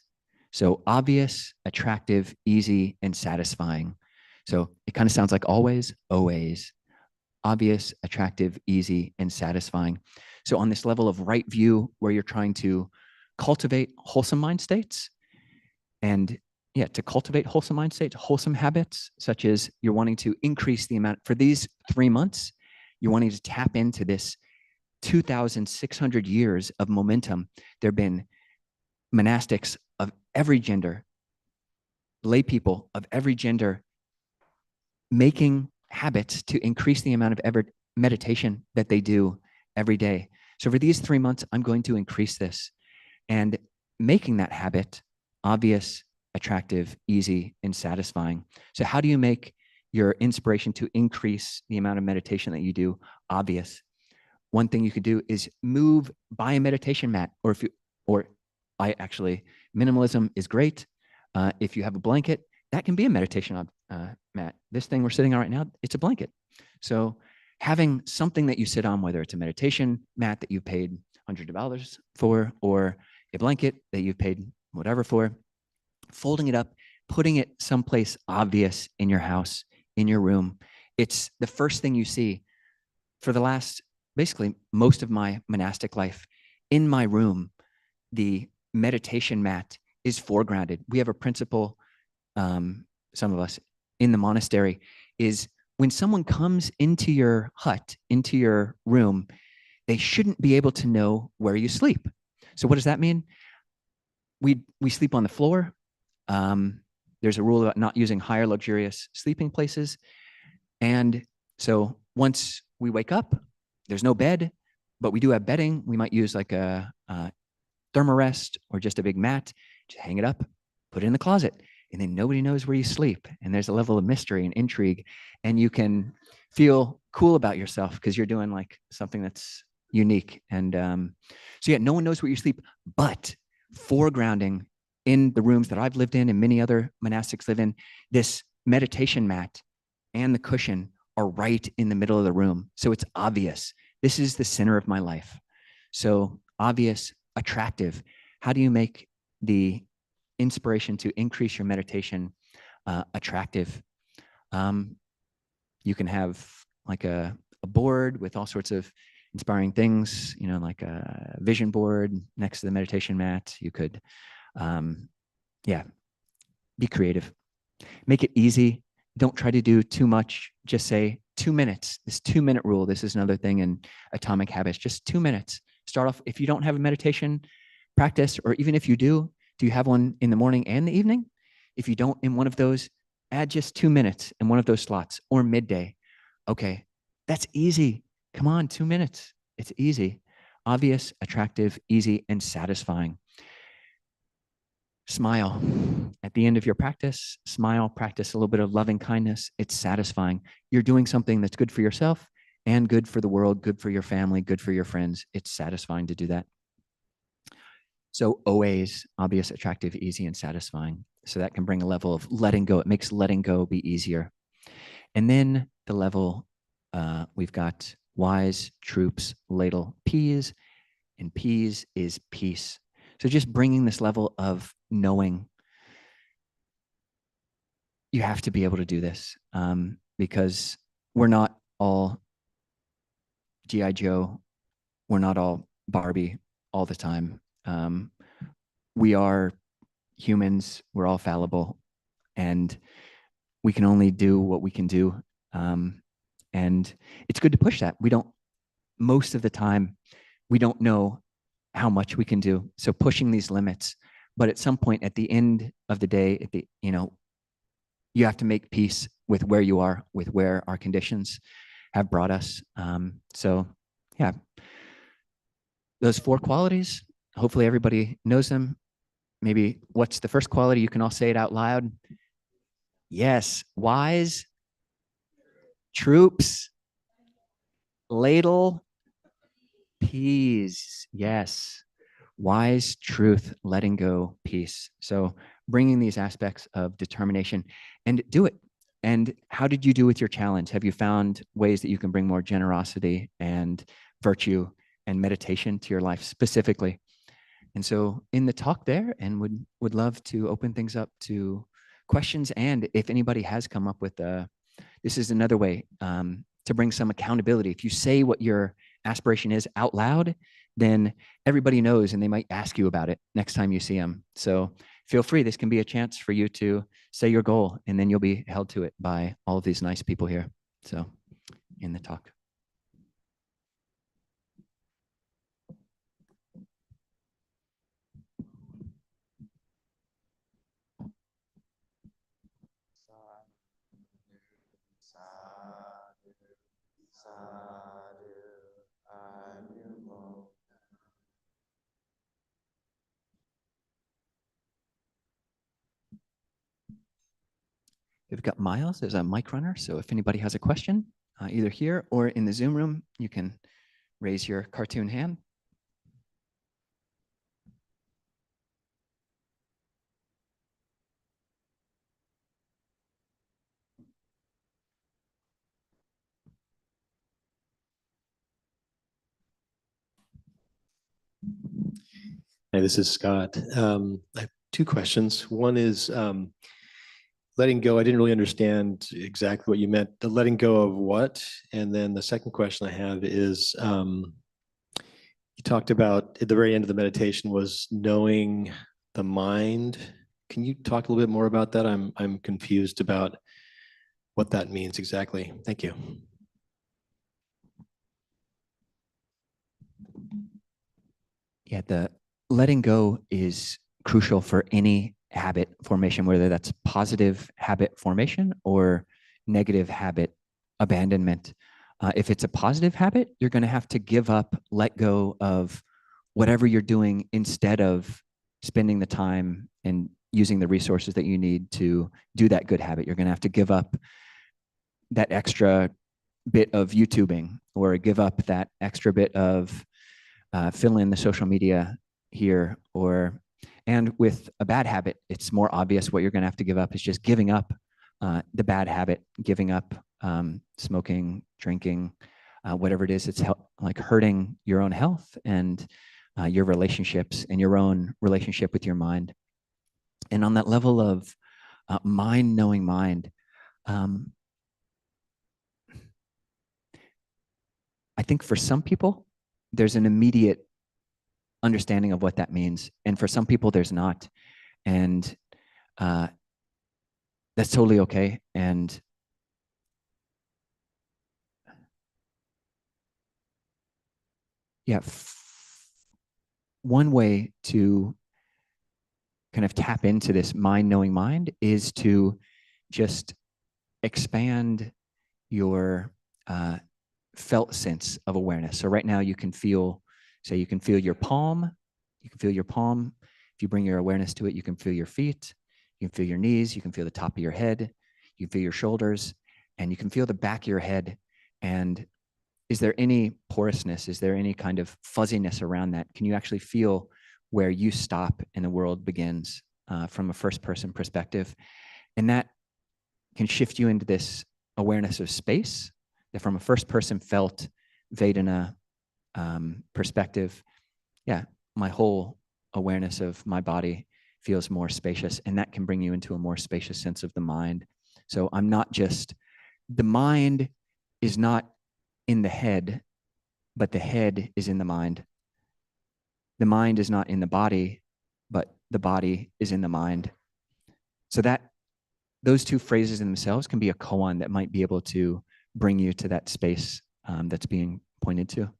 Speaker 3: So obvious, attractive, easy, and satisfying. So it kind of sounds like always, always. Obvious, attractive, easy, and satisfying. So on this level of right view, where you're trying to cultivate wholesome mind states, and yeah, to cultivate wholesome mind states, wholesome habits, such as you're wanting to increase the amount for these 3 months, you're wanting to tap into this 2,600 years of momentum. There have been monastics of every gender, lay people of every gender, making habits to increase the amount of meditation that they do every day. So for these 3 months, I'm going to increase this and making that habit obvious, attractive, easy, and satisfying. So how do you make your inspiration to increase the amount of meditation that you do obvious? One thing you could do is buy a meditation mat, minimalism is great. If you have a blanket, that can be a meditation mat. This thing we're sitting on right now, it's a blanket. So having something that you sit on, whether it's a meditation mat that you paid hundreds of dollars for, or a blanket that you've paid whatever for, folding it up, putting it someplace obvious in your house, in your room. It's the first thing you see. For the last, basically most of my monastic life, in my room, the meditation mat is foregrounded. We have a principle, some of us in the monastery, is when someone comes into your hut, into your room, they shouldn't be able to know where you sleep. So what does that mean? We sleep on the floor. There's a rule about not using higher luxurious sleeping places. And so once we wake up, there's no bed, but we do have bedding. We might use like a thermarest or just a big mat, just hang it up, put it in the closet, and then nobody knows where you sleep. And there's a level of mystery and intrigue, and you can feel cool about yourself because you're doing like something that's unique. And so yeah, no one knows where you sleep, but foregrounding in the rooms that I've lived in and many other monastics live in, this meditation mat and the cushion are right in the middle of the room. So it's obvious. This is the center of my life. So obvious, attractive. How do you make the inspiration to increase your meditation attractive? You can have like a board with all sorts of inspiring things, like a vision board next to the meditation mat. You could, be creative. Make it easy. Don't try to do too much. Just say 2 minutes. This 2-minute rule. This is another thing in Atomic Habits. Just 2 minutes. Start off. If you don't have a meditation practice, or even if you do you have one in the morning and the evening? If you don't, in one of those, add just 2 minutes in one of those slots, or midday. Okay, that's easy. Come on, 2 minutes. It's easy. Obvious, attractive, easy, and satisfying. Smile. At the end of your practice, smile, practice a little bit of loving kindness. It's satisfying. You're doing something that's good for yourself and good for the world, good for your family, good for your friends. It's satisfying to do that. So always obvious, attractive, easy, and satisfying. So that can bring a level of letting go. It makes letting go be easier. And then the level, we've got wise, troops, ladle, peas, and peas is peace. So just bringing this level of knowing, you have to be able to do this because we're not all G.I. Joe. We're not all Barbie all the time. We are humans. We're all fallible, and we can only do what we can do. And it's good to push that. Most of the time, we don't know how much we can do. So pushing these limits, but at some point at the end of the day, you have to make peace with where you are, with where our conditions have brought us. So yeah, those 4 qualities, hopefully everybody knows them. Maybe what's the first quality? You can all say it out loud. Yes, wise, troops, ladle, peas. Yes, wise, truth, letting go, peace. So bringing these aspects of determination, and do it. And how did you do with your challenge? Have you found ways that you can bring more generosity and virtue and meditation to your life specifically? And so in the talk there, and would love to open things up to questions. And if anybody has come up with this is another way to bring some accountability. If you say what your aspiration is out loud, then everybody knows and they might ask you about it next time you see them. So feel free. This can be a chance for you to say your goal, and then you'll be held to it by all of these nice people here. So in the talk. We've got Miles as a mic runner. So if anybody has a question, either here or in the Zoom room, you can raise your cartoon hand.
Speaker 5: Hey, this is Scott. I have two questions. One is letting go. I didn't really understand exactly what you meant. The letting go of what? And then the second question I have is you talked about at the very end of the meditation was knowing the mind. Can you talk a little bit more about that? I'm confused about what that means exactly. Thank you.
Speaker 3: Yeah, the letting go is crucial for any habit formation, whether that's positive habit formation or negative habit abandonment. If it's a positive habit, you're going to have to give up, let go of whatever you're doing instead of spending the time and using the resources that you need to do that good habit. You're going to have to give up that extra bit of YouTubing, or give up that extra bit of fill in the social media here. And with a bad habit, it's more obvious what you're going to have to give up is just giving up the bad habit, giving up smoking, drinking, whatever it is. It's like hurting your own health and your relationships and your own relationship with your mind. And on that level of mind knowing mind, I think for some people, there's an immediate understanding of what that means. And for some people, there's not. And that's totally okay. And yeah, one way to kind of tap into this mind knowing mind is to just expand your felt sense of awareness. So right now you can feel, say you can feel your palm. You can feel your palm. If you bring your awareness to it, you can feel your feet. You can feel your knees. You can feel the top of your head. You can feel your shoulders, and you can feel the back of your head. And is there any porousness? Is there any kind of fuzziness around that? Can you actually feel where you stop and the world begins from a first person perspective? And that can shift you into this awareness of space that from a first person felt Vedana perspective, yeah, my whole awareness of my body feels more spacious, and that can bring you into a more spacious sense of the mind. So I'm not just, the mind is not in the head, but the head is in the mind. The mind is not in the body, but the body is in the mind. So that those two phrases in themselves can be a koan that might be able to bring you to that space that's being pointed to.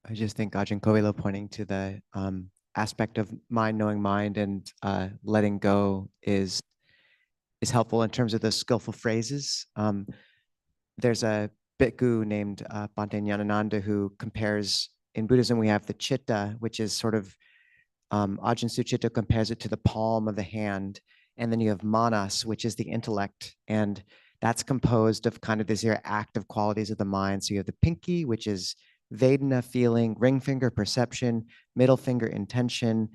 Speaker 1: I just think Ajahn Kovilo pointing to the aspect of mind knowing mind and letting go is helpful in terms of the skillful phrases. There's a bhikkhu named Bhante Nyanananda who compares, in Buddhism we have the chitta, which is sort of, Ajahn Sucitta compares it to the palm of the hand. And then you have manas, which is the intellect. And that's composed of kind of these active qualities of the mind. So you have the pinky, which is Vedana, feeling, ring finger, perception, middle finger, intention,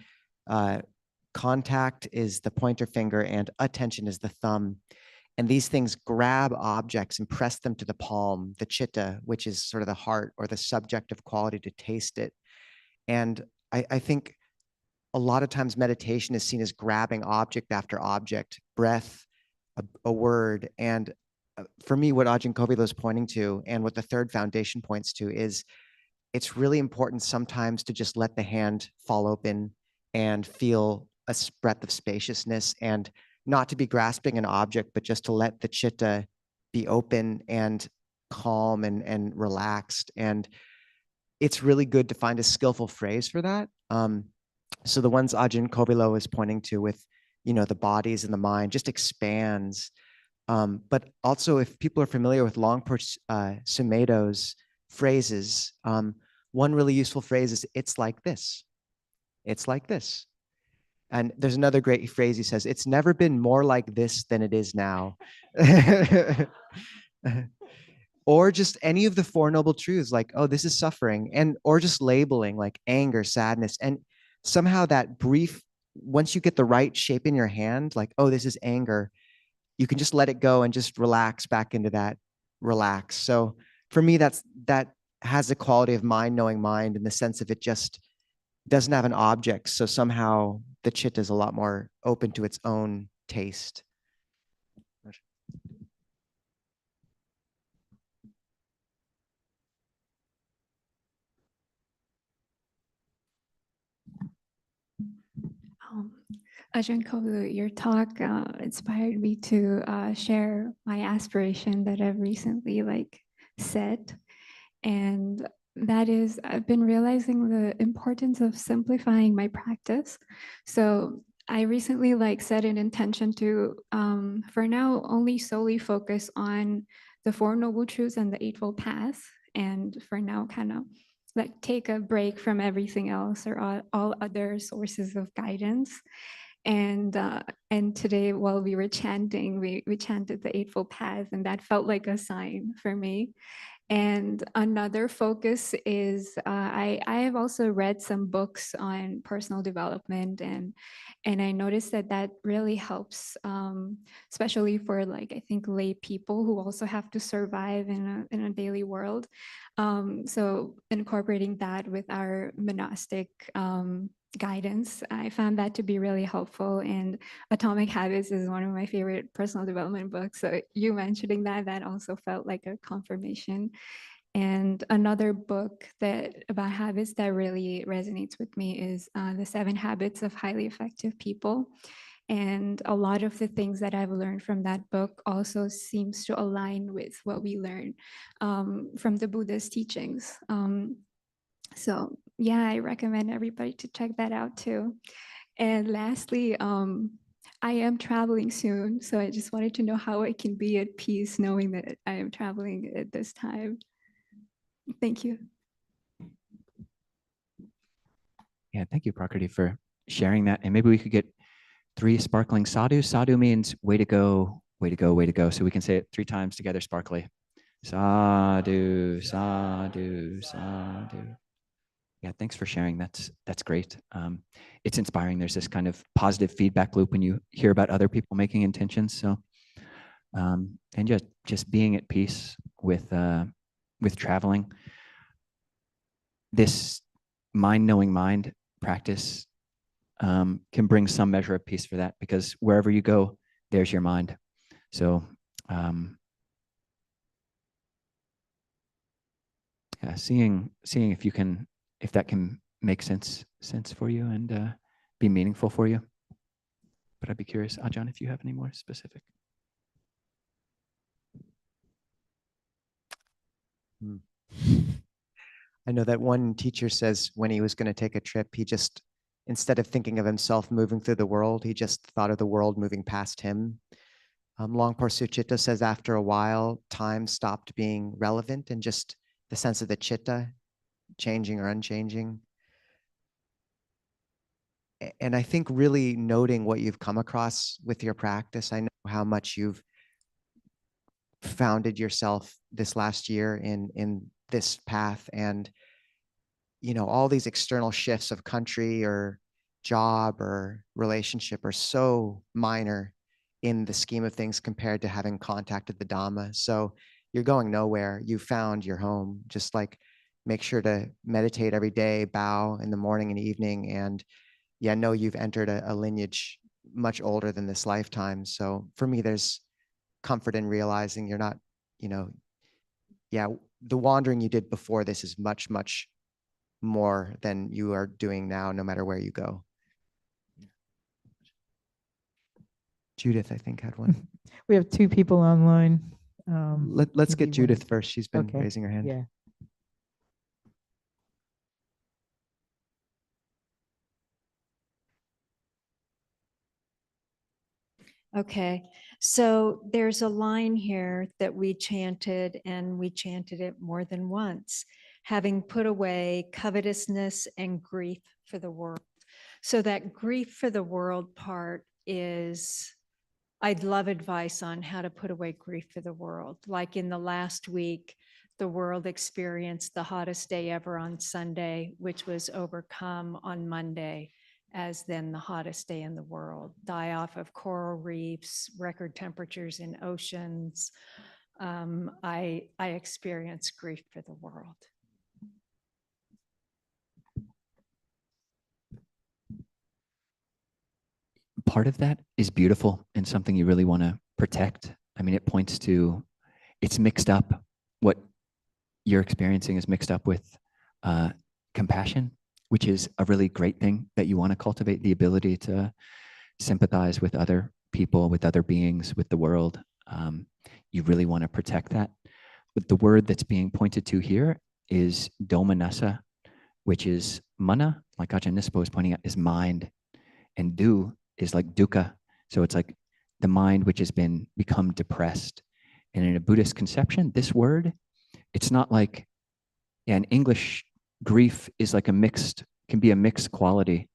Speaker 1: contact is the pointer finger, and attention is the thumb. And these things grab objects and press them to the palm, the chitta, which is sort of the heart or the subjective quality to taste it. And I think a lot of times meditation is seen as grabbing object after object, breath, a word. And for me, what Ajahn Kovilo is pointing to, and what the third foundation points to, is it's really important sometimes to just let the hand fall open and feel a breath of spaciousness, and not to be grasping an object, but just to let the chitta be open and calm and relaxed. And it's really good to find a skillful phrase for that. So the ones Ajahn Kovilo is pointing to with, the bodies and the mind just expands. But also, if people are familiar with Longpo Sumedho's phrases, one really useful phrase is, it's like this. It's like this. And there's another great phrase he says, it's never been more like this than it is now. Or just any of the Four Noble Truths, like, oh, this is suffering, or just labeling like anger, sadness. And somehow that brief, once you get the right shape in your hand, like, oh, this is anger, you can just let it go and just relax back into that relax. So for me, that has the quality of mind knowing mind, in the sense of it just doesn't have an object. So somehow the chitta is a lot more open to its own taste.
Speaker 6: Ajahn Kovilo, your talk inspired me to share my aspiration that I've recently set. And that is, I've been realizing the importance of simplifying my practice. So I recently set an intention to, for now, only solely focus on the Four Noble Truths and the Eightfold Path. And for now, kind of take a break from everything else, or all other sources of guidance. And today, while we were chanting, we chanted the Eightfold Path, and that felt like a sign for me. And another focus is I have also read some books on personal development, and I noticed that really helps, especially for I think lay people who also have to survive in a daily world. So incorporating that with our monastic guidance, I found that to be really helpful. And Atomic Habits is one of my favorite personal development books. So you mentioning that also felt like a confirmation. And another book about habits that really resonates with me is The 7 Habits of Highly Effective People. And a lot of the things that I've learned from that book also seems to align with what we learn from the Buddha's teachings. So yeah, I recommend everybody to check that out too. And lastly, I am traveling soon, so I just wanted to know how I can be at peace knowing that I am traveling at this time. Thank you.
Speaker 3: Yeah, thank you, Prakriti, for sharing that. And maybe we could get 3 sparkling sadhu. Sadhu means way to go, way to go, way to go. So we can say it 3 times together sparkly. Sadhu, sadhu, sadhu. Yeah, thanks for sharing. That's great. It's inspiring. There's this kind of positive feedback loop when you hear about other people making intentions. So, and just being at peace with traveling. This mind knowing mind practice can bring some measure of peace for that, because wherever you go, there's your mind. So, yeah, seeing if that can make sense for you and be meaningful for you. But I'd be curious, Ajahn, if you have any more specific.
Speaker 1: I know that one teacher says when he was going to take a trip, he just, instead of thinking of himself moving through the world, he just thought of the world moving past him. Longpo Sucitta says after a while, time stopped being relevant, and just the sense of the chitta changing or unchanging. And I think really noting what you've come across with your practice, I know how much you've founded yourself this last year in this path, and all these external shifts of country or job or relationship are so minor in the scheme of things compared to having contacted the Dhamma. So you're going nowhere. You found your home. Just like make sure to meditate every day, bow in the morning and evening. And yeah, know you've entered a lineage much older than this lifetime. So for me, there's comfort in realizing you're not, you know, yeah, the wandering you did before this is much, much more than you are doing now, no matter where you go. Judith, I think, had one.
Speaker 7: We have two people online.
Speaker 1: Let's
Speaker 7: if
Speaker 1: get
Speaker 7: you
Speaker 1: Judith
Speaker 7: wanted-
Speaker 1: first. She's been
Speaker 7: Okay,
Speaker 1: raising her hand.
Speaker 7: Yeah.
Speaker 8: Okay, so there's a line here that we chanted, and we chanted it more than once, having put away covetousness and grief for the world. So that grief for the world part is, I'd love advice on how to put away grief for the world. Like in the last week, the world experienced the hottest day ever on Sunday, which was overcome on Monday as then the hottest day in the world. Die off of coral reefs, record temperatures in oceans. I experienced grief for the world.
Speaker 3: Part of that is beautiful and something you really want to protect. I mean, it points to, it's mixed up. What you're experiencing is mixed up with compassion, which is a really great thing that you want to cultivate, the ability to sympathize with other people, with other beings, with the world. You really want to protect that. But the word that's being pointed to here is domanassa, which is mana, like Ajahn Nispo is pointing out, is mind. And du is like dukkha. So it's like the mind which has become depressed. And in a Buddhist conception, this word, it's not like, yeah, in English, grief is like can be a mixed quality.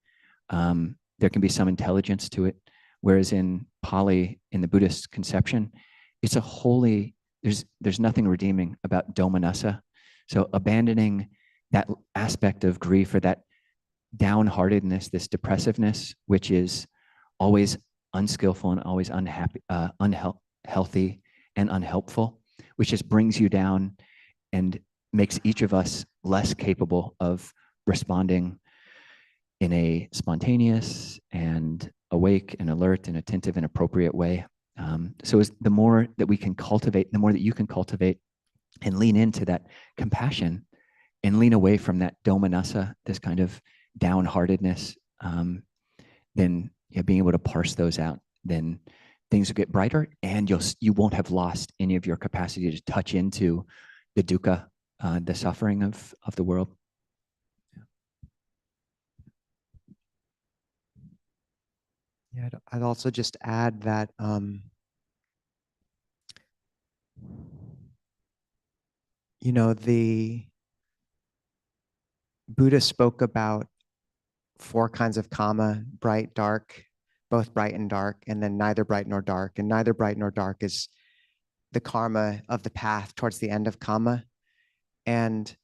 Speaker 3: There can be some intelligence to it. Whereas in Pali, in the Buddhist conception, it's a holy, there's nothing redeeming about domanassa. So abandoning that aspect of grief or that downheartedness, this depressiveness, which is always unskillful and always unhealthy and unhelpful, which just brings you down and makes each of us less capable of responding in a spontaneous and awake and alert and attentive and appropriate way. So the more that we can cultivate, the more that you can cultivate and lean into that compassion and lean away from that domanassa, this kind of downheartedness, then being able to parse those out, then things will get brighter, and you won't have lost any of your capacity to touch into the dukkha, the suffering of the world.
Speaker 1: Yeah, I'd also just add that the Buddha spoke about 4 kinds of kama: bright, dark, both bright and dark, and then neither bright nor dark. And neither bright nor dark is the karma of the path towards the end of kama. And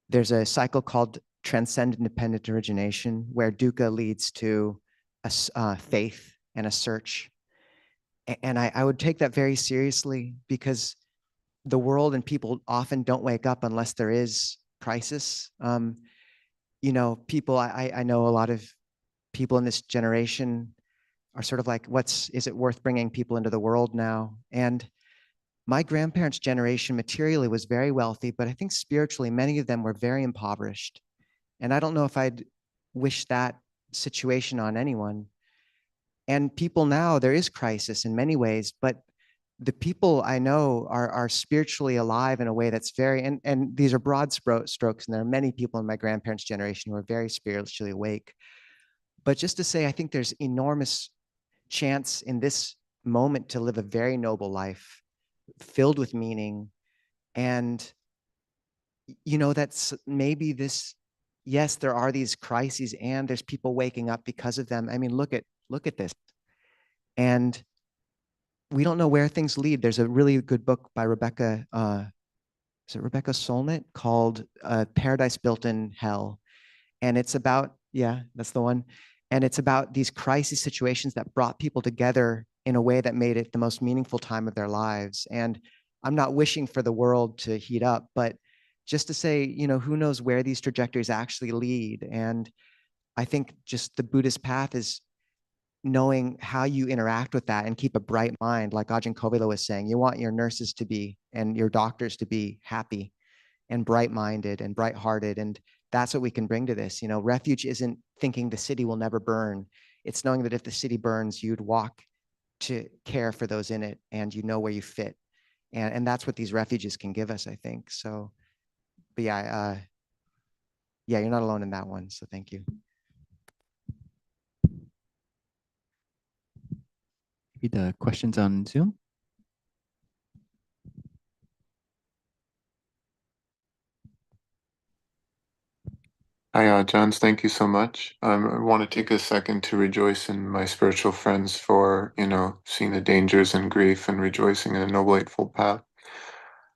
Speaker 1: there's a cycle called transcendent dependent origination, where dukkha leads to a faith and a search. And I would take that very seriously, because the world and people often don't wake up unless there is crisis. People, I know a lot of people in this generation are sort of like, is it worth bringing people into the world now? And my grandparents' generation materially was very wealthy, but I think spiritually, many of them were very impoverished. And I don't know if I'd wish that situation on anyone. And people now, there is crisis in many ways, but the people I know are spiritually alive in a way that's very, and these are broad strokes, and there are many people in my grandparents' generation who are very spiritually awake. But just to say, I think there's enormous chance in this moment to live a very noble life, filled with meaning. And, that's maybe this, yes, there are these crises and there's people waking up because of them. I mean, look at this. And we don't know where things lead. There's a really good book by Rebecca, is it Rebecca Solnit, called Paradise Built in Hell. And it's about, yeah, that's the one. And it's about these crisis situations that brought people together in a way that made it the most meaningful time of their lives. And I'm not wishing for the world to heat up, but just to say, who knows where these trajectories actually lead. And I think just the Buddhist path is knowing how you interact with that and keep a bright mind. Like Ajahn Kovilo was saying, you want your nurses to be and your doctors to be happy and bright-minded and bright-hearted. And that's what we can bring to this. Refuge isn't thinking the city will never burn. It's knowing that if the city burns, you'd walk to care for those in it and you know where you fit. And that's what these refuges can give us, I think. So, but yeah, you're not alone in that one. So thank you.
Speaker 3: Maybe the questions on Zoom.
Speaker 4: Hi, Ajahn. Thank you so much. I want to take a second to rejoice in my spiritual friends for, seeing the dangers and grief and rejoicing in a noble eightfold path.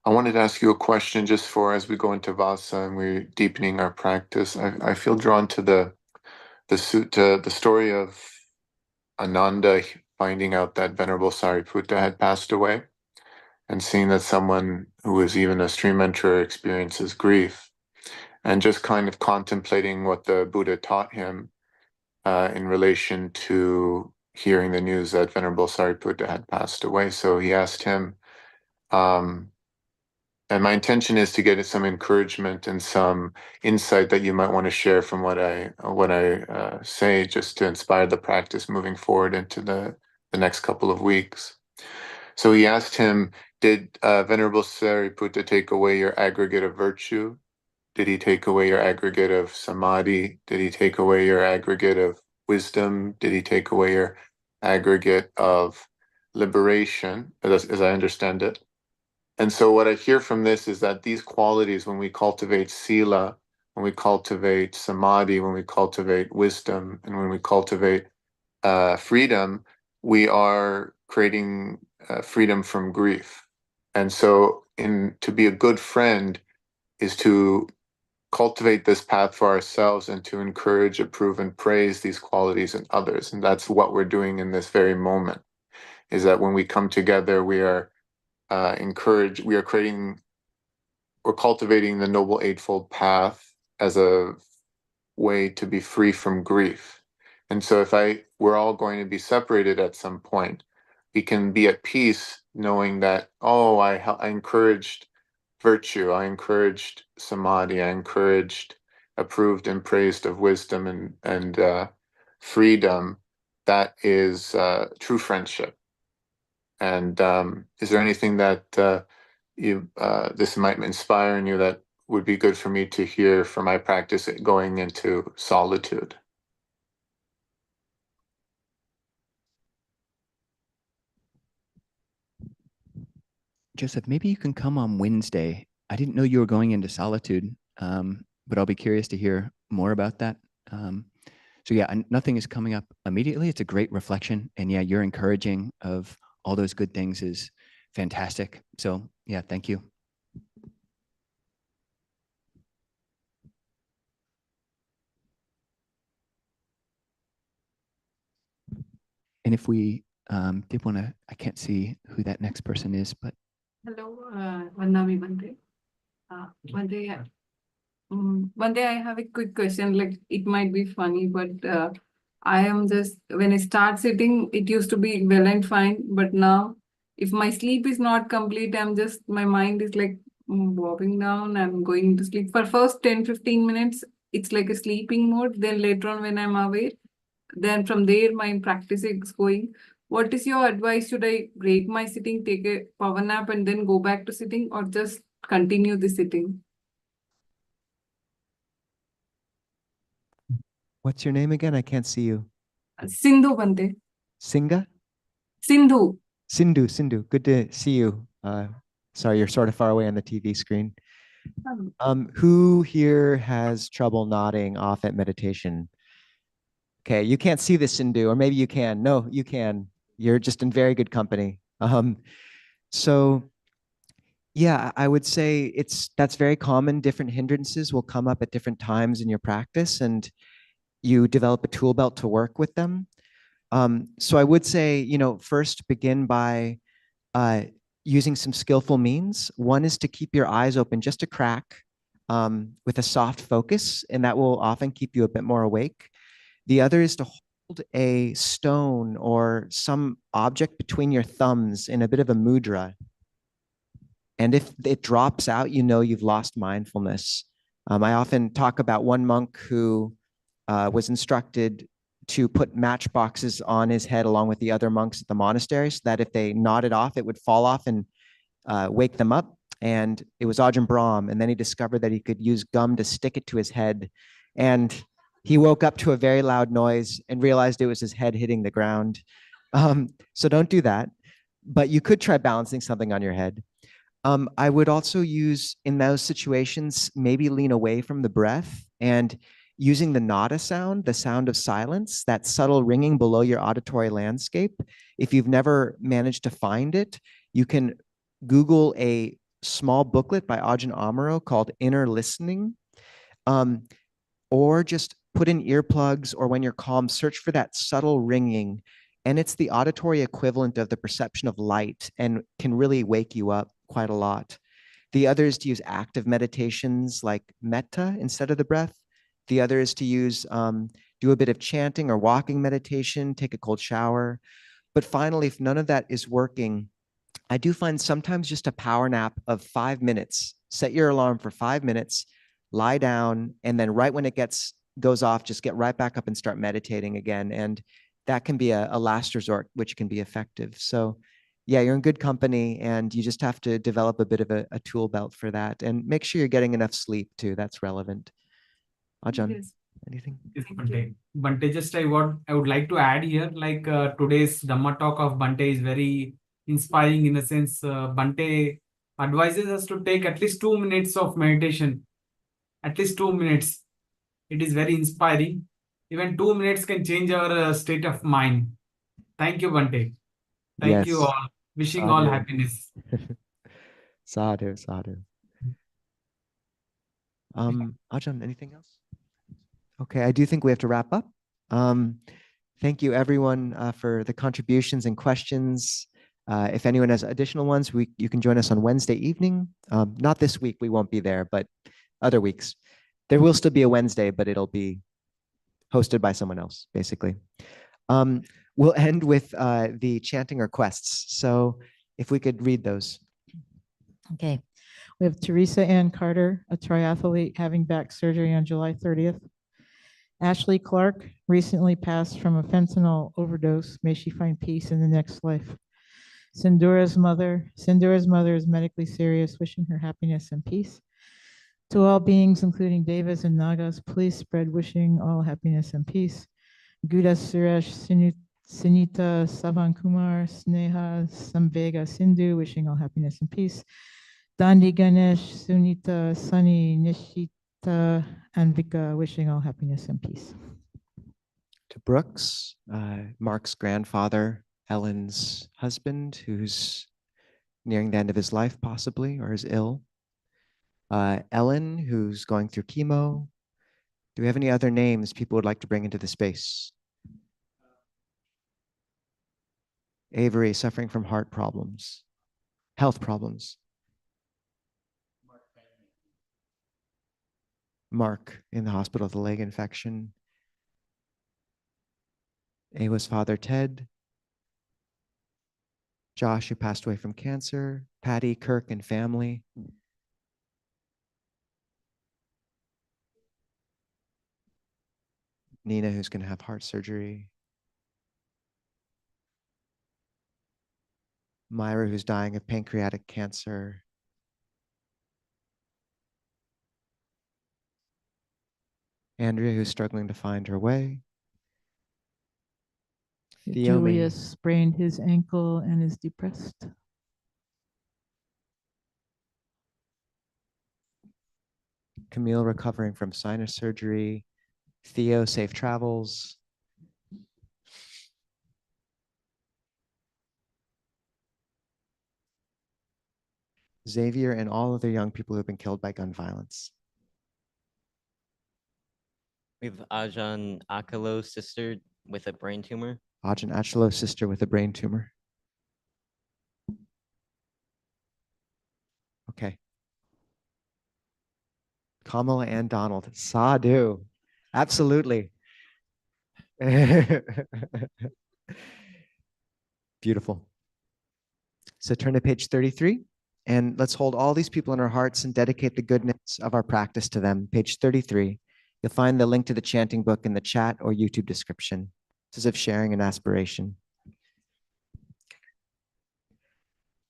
Speaker 4: I wanted to ask you a question just for as we go into Vasa and we're deepening our practice. I feel drawn to the sutta, the story of Ananda finding out that Venerable Sariputta had passed away and seeing that someone who was even a stream enterer experiences grief, and just kind of contemplating what the Buddha taught him in relation to hearing the news that Venerable Sariputta had passed away. So he asked him, and my intention is to get some encouragement and some insight that you might want to share from what I say, just to inspire the practice moving forward into the next couple of weeks. So he asked him, did Venerable Sariputta take away your aggregate of virtue? Did he take away your aggregate of samadhi? Did he take away your aggregate of wisdom? Did he take away your aggregate of liberation, as I understand it? And so what I hear from this is that these qualities, when we cultivate sila, when we cultivate samadhi, when we cultivate wisdom, and when we cultivate freedom, we are creating freedom from grief. And so to be a good friend is to cultivate this path for ourselves and to encourage, approve, and praise these qualities in others. And that's what we're doing in this very moment, is that when we come together, we are we're cultivating the Noble Eightfold Path as a way to be free from grief. And so we're all going to be separated at some point, we can be at peace knowing that, I encouraged virtue, I encouraged samadhi, I encouraged, approved and praised of wisdom and freedom. That is true friendship. And is there anything that this might inspire in you that would be good for me to hear for my practice going into solitude?
Speaker 3: Joseph, maybe you can come on Wednesday. I didn't know you were going into solitude, but I'll be curious to hear more about that. So yeah, nothing is coming up immediately. It's a great reflection. And yeah, your encouraging of all those good things is fantastic. So yeah, thank you. And if we did want to, I can't see who that next person is, but.
Speaker 9: Hello, Vandami Bande. One day I have a quick question, like it might be funny, but I am just, when I start sitting, it used to be well and fine, but now if my sleep is not complete, my mind is like bobbing down, I'm going to sleep. For first 10-15 minutes, it's like a sleeping mode. Then later on when I'm aware, then from there my practice is going. What is your advice? Should I break my sitting, take a power nap and then go back to sitting, or just continue the sitting?
Speaker 1: What's your name again? I can't see you.
Speaker 9: Sindhu Bante.
Speaker 1: Singa?
Speaker 9: Sindhu.
Speaker 1: Sindhu. Good to see you. Sorry, you're sort of far away on the TV screen. Who here has trouble nodding off at meditation? Okay, you can't see the Sindhu, or maybe you can. No, you can. You're just in very good company. So yeah, I would say that's very common. Different hindrances will come up at different times in your practice, and you develop a tool belt to work with them. So I would say, first begin by using some skillful means. One is to keep your eyes open just a crack with a soft focus, and that will often keep you a bit more awake. The other is to hold a stone or some object between your thumbs in a bit of a mudra. And if it drops out, you've lost mindfulness. I often talk about one monk who was instructed to put matchboxes on his head along with the other monks at the monastery so that if they nodded off, it would fall off and wake them up. And it was Ajahn Brahm. And then he discovered that he could use gum to stick it to his head. And he woke up to a very loud noise and realized it was his head hitting the ground. So don't do that. But you could try balancing something on your head. I would also use in those situations, maybe lean away from the breath and using the nada sound, the sound of silence, that subtle ringing below your auditory landscape. If you've never managed to find it, you can Google a small booklet by Ajahn Amaro called Inner Listening, or just put in earplugs, or when you're calm, search for that subtle ringing. And it's the auditory equivalent of the perception of light and can really wake you up quite a lot. The other is to use active meditations like metta instead of the breath. The other is to use, do a bit of chanting or walking meditation, take a cold shower. But finally, if none of that is working, I do find sometimes just a power nap of 5 minutes. Set your alarm for 5 minutes, lie down, and then right when it goes off, just get right back up and start meditating again. And that can be a last resort, which can be effective. So yeah, you're in good company and you just have to develop a bit of a tool belt for that and make sure you're getting enough sleep too. That's relevant. Ajahn,
Speaker 9: Yes.
Speaker 1: anything?
Speaker 10: Yes, Bante. Bante, just what I would like to add here, like today's Dhamma talk of Bante is very inspiring in a sense. Bante advises us to take at least 2 minutes of meditation, at least 2 minutes. It is very inspiring. Even 2 minutes can change our state of mind. Thank you, Bante. Thank you
Speaker 1: Yes.
Speaker 10: all. Wishing all
Speaker 1: Sadhu.
Speaker 10: happiness.
Speaker 1: Sadhu, sadhu. Ajahn, anything else? Okay, I do think we have to wrap up. Thank you everyone for the contributions and questions. If anyone has additional ones, you can join us on Wednesday evening. Not this week, we won't be there, but other weeks. There will still be a Wednesday, but it'll be hosted by someone else, basically. We'll end with the chanting requests. So if we could read those.
Speaker 7: Okay. We have Teresa Ann Carter, a triathlete having back surgery on July 30th. Ashley Clark recently passed from a fentanyl overdose. May she find peace in the next life. Sindura's mother is medically serious, wishing her happiness and peace. To all beings, including Devas and Nagas, please spread wishing all happiness and peace. Guda Suresh, Sunita Savankumar, Sneha Samvega Sindhu, wishing all happiness and peace. Dandi Ganesh, Sunita, Sunny, Nishita, and Vika, wishing all happiness and peace.
Speaker 1: To Brooks, Mark's grandfather, Ellen's husband, who's nearing the end of his life possibly, or is ill. Ellen, who's going through chemo. Do we have any other names people would like to bring into the space? Avery, suffering from heart problems, health problems. Mark in the hospital with a leg infection. Awa's father, Ted. Josh, who passed away from cancer. Patty, Kirk, and family. Nina, who's going to have heart surgery. Myra, who's dying of pancreatic cancer. Andrea, who's struggling to find her way.
Speaker 7: Julius sprained his ankle and is depressed.
Speaker 1: Camille, recovering from sinus surgery. Theo, safe travels. Xavier and all other young people who have been killed by gun violence.
Speaker 11: We have Ajahn Akalo's sister with a brain tumor.
Speaker 1: Ajahn Achalo's sister with a brain tumor. Okay. Kamala and Donald. Sadhu. Absolutely. Beautiful. So turn to page 33 and let's hold all these people in our hearts and dedicate the goodness of our practice to them. Page 33. You'll find the link to the chanting book in the chat or YouTube description. This is of sharing and aspiration.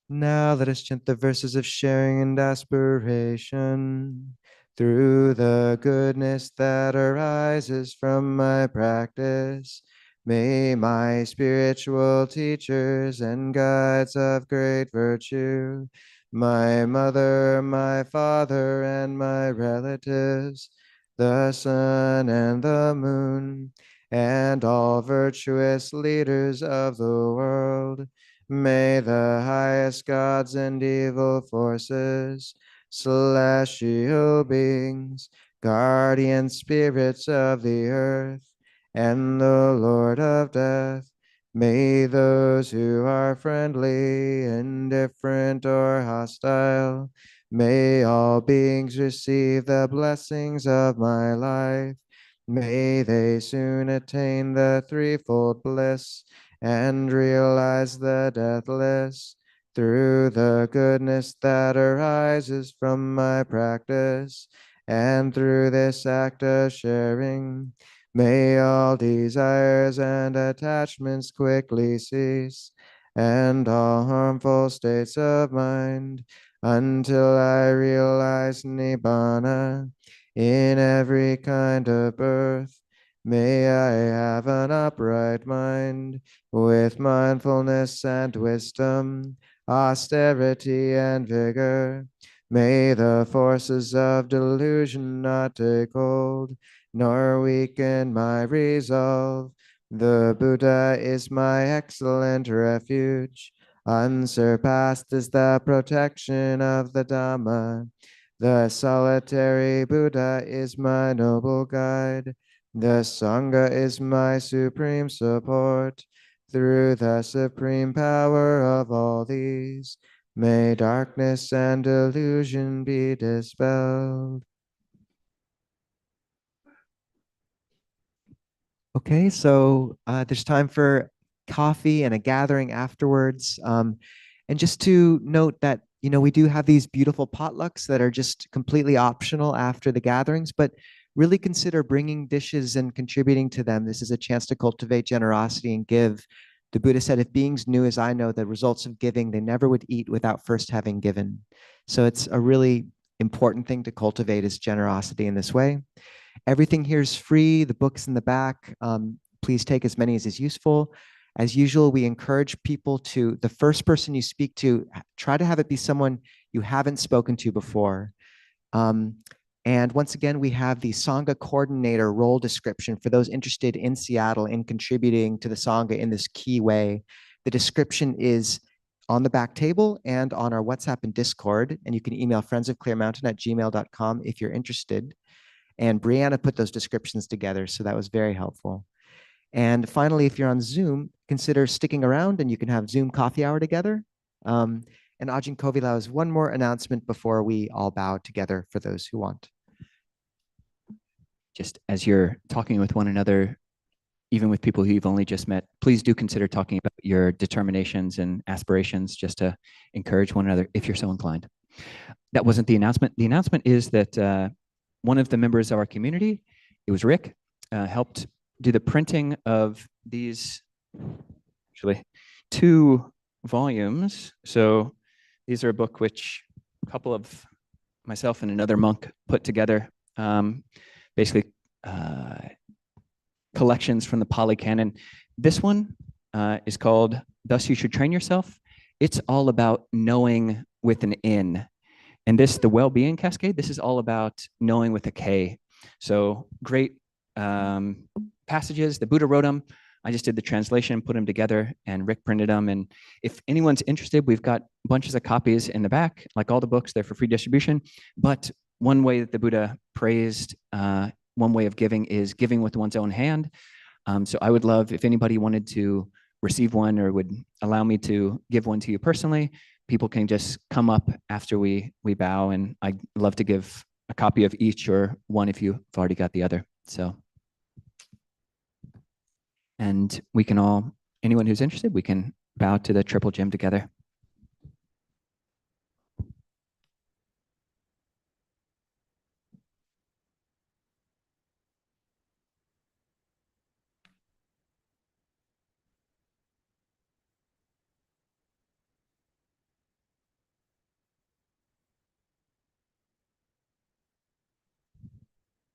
Speaker 1: Now let us chant the verses of sharing and aspiration. Through the goodness that arises from my practice, may my spiritual teachers and guides of great virtue, my mother, my father, and my relatives, the sun and the moon, and all virtuous leaders of the world, may the highest gods and evil forces, celestial beings, guardian spirits of the earth, and the Lord of death, may those who are friendly, indifferent, or hostile, may all beings receive the blessings of my life. May they soon attain the threefold bliss and realize the deathless through the goodness that arises from my practice. And through this act of sharing, may all desires and attachments quickly cease, and all harmful states of mind, until I realize Nibbana in every kind of birth. May I have an upright mind, with mindfulness and wisdom, austerity and vigor. May the forces of delusion not take hold, nor weaken my resolve. The Buddha is my excellent refuge. Unsurpassed is the protection of the Dhamma. The solitary Buddha is my noble guide. The Sangha is my supreme support. Through the supreme power of all these, may darkness and illusion be dispelled. Okay, so there's time for coffee and a gathering afterwards. And just to note that, we do have these beautiful potlucks that are just completely optional after the gatherings, but really consider bringing dishes and contributing to them. This is a chance to cultivate generosity and give. The Buddha said, if beings knew as I know the results of giving, they never would eat without first having given. So it's a really important thing to cultivate is generosity in this way. Everything here is free. The book's in the back. Please take as many as is useful. As usual, we encourage people to, the first person you speak to, try to have it be someone you haven't spoken to before. And once again, we have the Sangha coordinator role description for those interested in Seattle in contributing to the Sangha in this key way. The description is on the back table and on our WhatsApp and Discord, and you can email friendsofclearmountain@gmail.com if you're interested. And Brianna put those descriptions together, so that was very helpful. And finally, if you're on Zoom, consider sticking around and you can have Zoom coffee hour together. And Ajahn Kovilo has one more announcement before we all bow together for those who want.
Speaker 3: Just as you're talking with one another, even with people who you've only just met, please do consider talking about your determinations and aspirations just to encourage one another if you're so inclined. That wasn't the announcement. The announcement is that one of the members of our community, it was Rick, helped do the printing of these, actually, 2 volumes. So these are a book which a couple of myself and another monk put together, basically collections from the Pali Canon. This one is called Thus You Should Train Yourself. It's all about knowing with an N. And this, the well-being cascade, this is all about knowing with a K. So great passages. The Buddha wrote them. I just did the translation, put them together, and Rick printed them. And if anyone's interested, we've got bunches of copies in the back, like all the books, they're for free distribution. But one way that the Buddha praised, one way of giving is giving with one's own hand. So I would love if anybody wanted to receive one or would allow me to give one to you personally, people can just come up after we bow, and I'd love to give a copy of each or one if you've already got the other. So, and we can all, anyone who's interested, we can bow to the triple gem together.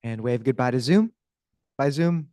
Speaker 1: And wave goodbye to Zoom. Bye, Zoom.